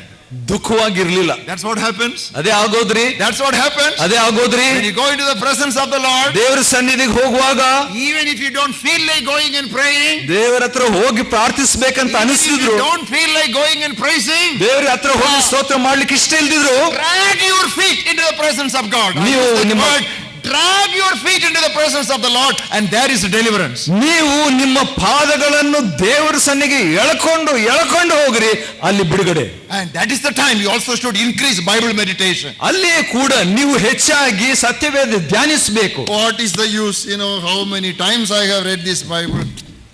B: ದುಃಖವಾಗಿರ್ಲಿಲ್ಲ.
A: That's what happens.
B: ಅದೇ ಆಗೋದ್ರಿ.
A: That's what happens.
B: ಅದೇ ಆಗೋದ್ರಿ.
A: When you go into the presence of the Lord,
B: ದೇವರ ಸನ್ನಿಧಿಗೆ ಹೋಗುವಾಗ,
A: even if you don't feel like going and praying,
B: ದೇವರ ಹತ್ರ ಹೋಗಿ ಪ್ರಾರ್ಥಿಸಬೇಕಂತ ಅನಿಸಿದ್ರು,
A: don't feel like going and praising,
B: ದೇವರ ಹತ್ರ ಹೋಗಿ ಸ್ತೋತ್ರ ಮಾಡ್ಲಿಕ್ಕೆ ಇಷ್ಟ ಇಲ್ದಿದ್ರು,
A: drag your feet into the presence of God. Drag your feet into the presence of the Lord, and there is deliverance.
B: ನೀವು ನಿಮ್ಮ ಪಾದಗಳನ್ನು ದೇವರ ಸನ್ನಿಧಿಗೆ ಎಳಕೊಂಡು ಹೋಗ್ರಿ, ಅಲ್ಲಿ ಬಿಡುಗಡೆ.
A: And that is the time you also should increase Bible meditation.
B: ಅಲ್ಲಿಯೇ ಕೂಡ ನೀವು ಹೆಚ್ಚಾಗಿ ಸತ್ಯವೇದ ಧ್ಯಾನಿಸಬೇಕು.
A: What is the use? How many times I have read this Bible.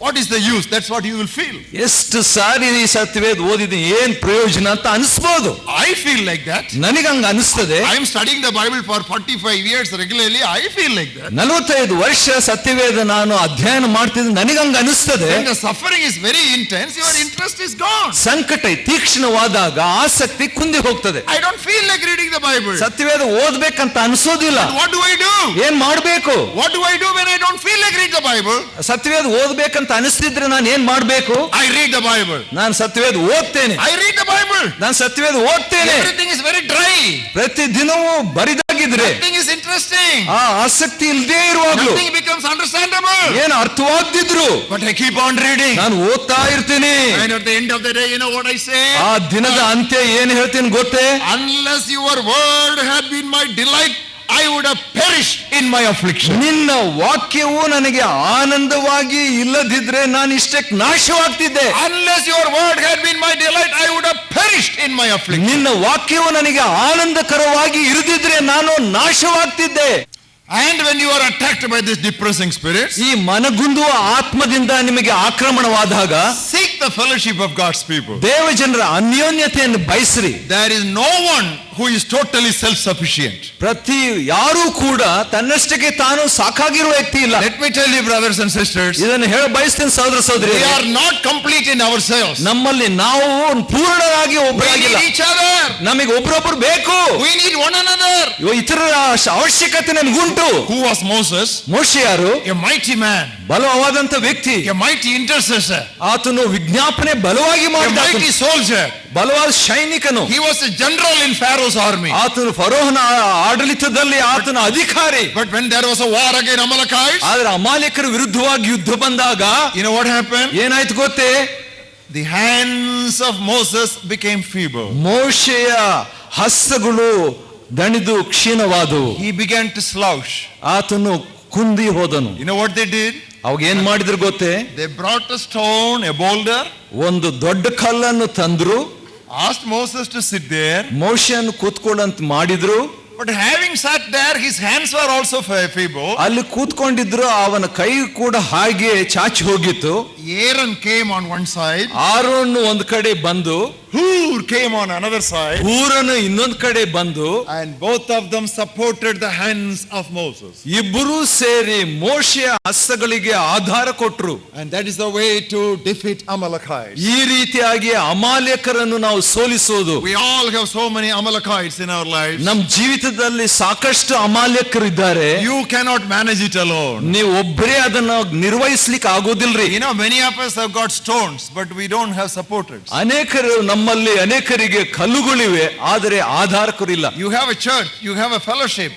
A: What is the use? That's what you will feel.
B: ಎಷ್ಟು ಸಾರಿ ಈ ಸತ್ಯವೇದ ಓದಿದ್ದೀನಿ, ಏನ್ ಪ್ರಯೋಜನ ಅಂತ ಅನಿಸ್ಬೋದು.
A: I feel like that.
B: ನನಗಂಗ ಅನಿಸ್ತದೆ.
A: I am studying the Bible for 45 years regularly. I feel like that.
B: 45 ವರ್ಷ ಸತ್ಯವೇದ ನಾನು ಅಧ್ಯಯನ ಮಾಡ್ತಿದ್ದೆ, ನನಗಂಗ ಅನಿಸ್ತದೆ.
A: When the suffering is very intense, your interest is gone.
B: ಸಂಕಟ ತೀಕ್ಷ್ಣವಾದಾಗ ಆಸಕ್ತಿ ಕುಂದಿ ಹೋಗ್ತದೆ.
A: I don't feel like reading the Bible.
B: Satyaveda ಓದ್ಬೇಕಂತ ಅನಿಸೋದಿಲ್ಲ.
A: What do I do?
B: ಏನ್ ಮಾಡ್ಬೇಕು?
A: What do I do when I don't feel like reading the Bible?
B: ಸತ್ಯವೇದ ಓದ್ಬೇಕಂತ ಅನಿಸ್ತಿದ್ರೆ ನಾನು ಏನ್ ಮಾಡ್ಬೇಕು?
A: I read the Bible.
B: ನಾನು ಸತ್ಯವೇದ ಓದ್ತೇನೆ.
A: I read the Bible.
B: ನಾನು ಸತ್ಯವೇದ ಓದ್ತೇನೆ.
A: Everything is very dry.
B: ಪ್ರತಿ ದಿನವೂ ಬರಿದಾಗಿದ್ರೆ,
A: nothing is interesting.
B: ಆಸಕ್ತಿ ಇಲ್ಲದೆ ಇರುವಾಗಲೂ,
A: nothing becomes understandable.
B: ಏನು ಅರ್ಥವಾಗದಿದ್ರು,
A: but I keep on reading.
B: ನಾನು ಓದ್ತಾ ಇರ್ತೀನಿ.
A: And at the end of the day, you know what I say?
B: ಆ ದಿನದ ಅಂತ್ಯ ಏನು ಹೇಳ್ತೀನಿ ಗೊತ್ತೇ?
A: Unless your word had been my delight, I would have perished in my affliction.
B: ನಿನ್ನ ವಾಕ್ಯವು ನನಗೆ ಆನಂದವಾಗಿ ಇಲ್ಲದಿದ್ರೆ ನಾನು ಇಷ್ಟಕ್ಕೆ ನಾಶವಾಗ್ತಿದ್ದೆ.
A: Unless your word had been my delight, I would have perished in my affliction.
B: ನಿನ್ನ ವಾಕ್ಯವು ನನಗೆ ಆನಂದಕರವಾಗಿ ಇರದಿದ್ರೆ ನಾನು ನಾಶವಾಗ್ತಿದ್ದೆ.
A: And when you are attacked by this depressing spirits,
B: ಈ ಮನಗುಂದುವ ಆತ್ಮದಿಂದ ನಿಮಗೆ ಆಕ್ರಮಣವಾದಾಗ,
A: seek the fellowship of God's people.
B: ದೇವ ಜನರ ಅನ್ಯೋನ್ಯತೆಯನ್ನು ಬಯಸ್ರಿ.
A: There is no one who is totally self-sufficient.
B: ಪ್ರತಿ ಯಾರೂ ಕೂಡ ತನ್ನಷ್ಟಕ್ಕೆ ತಾನು ಸಾಕಾಗಿರುವ ವ್ಯಕ್ತಿ ಇಲ್ಲ.
A: Let me tell you, brothers and sisters,
B: ಇದನ್ನು ಹೇಳ ಬಯಸ್ತೇನೆ ಸಹೋದರ ಸಹೋದರಿ,
A: we are not complete in ourselves.
B: ನಮ್ಮಲ್ಲಿ ನಾವು ಪೂರ್ಣರಾಗಿ ಒಬ್ಬರಾಗಿಲ್ಲ.
A: We need each other.
B: ನಮಗೆ ಒಬ್ಬರೊಬ್ಬರು ಬೇಕು.
A: We need one another.
B: ಇತರರ ಅವಶ್ಯಕತೆ ನಮಗುಂಟು.
A: Who was Moses?
B: ಮೋಶೆ ಯಾರು?
A: A mighty man.
B: ಬಲವಾದಂತ ವ್ಯಕ್ತಿ.
A: A mighty intercessor.
B: ಆತನು ವಿಜ್ಞಾಪನೆ ಬಲವಾಗಿ ಮಾಡಿದ.
A: A mighty soldier.
B: ಬಲವಾದ ಸೈನಿಕನು.
A: He was a general in Pharaoh's army.
B: ಆತನು ಫರೋಹನ ಆಡಳಿತದಲ್ಲಿ ಆತನ ಅಧಿಕಾರಿ.
A: But when there was a war against Amalekites,
B: ಆದ್ರೆ ಅಮಾಲೇಕರ ವಿರುದ್ಧವಾಗಿ ಯುದ್ಧ ಬಂದಾಗ,
A: you know what happened?
B: ಏನಾಯ್ತು ಗೊತ್ತೇ?
A: The hands of Moses became feeble.
B: ಮೋಶೆಯ ಹಸ್ತಗಳು ದಣಿದು ಕ್ಷೀಣವಾದವು.
A: He began to slouch.
B: ಆತನು ಕುಂದಿ ಹೋದನು.
A: You know what they did?
B: ಅವಾಗ ಏನ್ ಮಾಡಿದ್ರು ಗೊತ್ತೇ?
A: They brought a stone, a boulder,
B: ಒಂದು ದೊಡ್ಡ ಕಲ್ಲನ್ನು ತಂದ್ರು,
A: asked Moses to sit there.
B: ಮೋಶೆಯನ್ನು ಕೂತ್ಕೊಳ್ಳಂತ ಮಾಡಿದ್ರು.
A: But having sat there, his hands were also feeble.
B: ಅಲ್ಲಿ ಕೂತ್ಕೊಂಡಿದ್ರು, ಅವನ ಕೈ ಕೂಡ ಹಾಗೆ ಚಾಚಿ ಹೋಗಿತ್ತು.
A: Aaron came on one side.
B: Aaron ಒಂದ್ ಕಡೆ ಬಂದು,
A: Hur came on another side.
B: ಹೂರನು ಇನ್ನೊಂದ್ ಕಡೆ ಬಂದು,
A: and both of them supported the hands of Moses.
B: ಇಬ್ಬರೂ ಸೇರಿ ಮೋಶೆಯ ಹಸ್ತಗಳಿಗೆ ಆಧಾರ ಕೊಟ್ರು.
A: And that is the way to defeat Amalekites.
B: ಈ ರೀತಿಯಾಗಿ ಅಮಾಲೇಕರನ್ನು ನಾವು ಸೋಲಿಸೋದು.
A: We all have so many Amalekites in our lives.
B: ನಮ್ಮ ಜೀವಿತದಲ್ಲಿ ಸಾಕಷ್ಟು ಅಮಾಲೇಕರು ಇದ್ದಾರೆ.
A: You cannot manage it alone.
B: ನೀವು ಒಬ್ಬರೇ ಅದನ್ನ ನಿರ್ವಹಿಸ್ಲಿಕ್ಕೆ ಆಗೋದಿಲ್ರಿ.
A: You know, many of us have got stones, but we don't have supporters.
B: ನಮ್ಮಲ್ಲಿ ಅನೇಕರಿಗೆ ಕಲ್ಲುಗಳಿವೆ, ಆದರೆ ಆಧಾರಕರಿಲ್ಲ.
A: You have a church, you have a fellowship.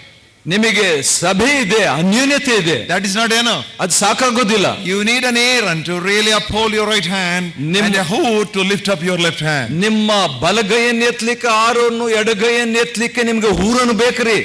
B: ನಿಮಗೆ ಸಭೆ ಇದೆ, ಅನ್ಯೋನ್ಯತೆ ಇದೆ.
A: That is not enough.
B: ಅದು ಸಾಕಾಗೋದಿಲ್ಲ.
A: You need an Aaron to really uphold your right hand and a Hur to lift up your left hand.
B: ನಿಮ್ಮ ಬಲಗೈಯನ್ನು ಎತ್ತಲಿಕ್ಕೆ ಆರೋನು, ಎಡಗೈಯನ್ನು ಎತ್ತಲಿಕ್ಕೆ ನಿಮ್ಗೆ ಹೂರನು ಬೇಕ್ರಿ.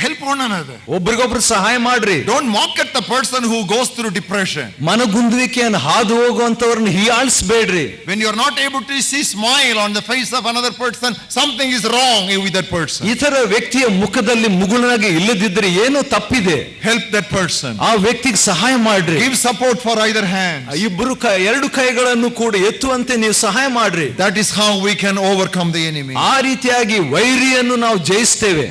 A: Help one another.
B: ಒಬ್ರಿಗೊಬ್ರು ಸಹಾಯ ಮಾಡ್ರಿ.
A: Don't mock at the person who goes through depression.
B: ಮನಗುಂದುವಿಕೆಯನ್ನು ಹಾದು ಹೋಗುವಂತವರನ್ನು ಹೀಯಾಳಿಸಬೇಡ್ರಿ.
A: When you are not able to see smile on the face of another person, something is wrong with that person.
B: ಇತರ ವ್ಯಕ್ತಿಯ ಮುಖದಲ್ಲಿ ಮುಗುಳನಾಗಿ ಇಲ್ಲದಿದ್ರೆ ಏನೋ ತಪ್ಪಿದೆ.
A: Help that person.
B: ಆ ವ್ಯಕ್ತಿಗೆ ಸಹಾಯ ಮಾಡ್ರಿ.
A: Give support for either hand.
B: ಇಬ್ಬರು ಎರಡು ಕೈಗಳನ್ನು ಕೂಡ ಎತ್ತುವಂತೆ ನೀವು ಸಹಾಯ ಮಾಡ್ರಿ.
A: That is how we can overcome the enemy.
B: ಆ ರೀತಿಯಾಗಿ ವೈರಿಯನ್ನು ನಾವು ಜಯಿಸ್ತೇವೆ.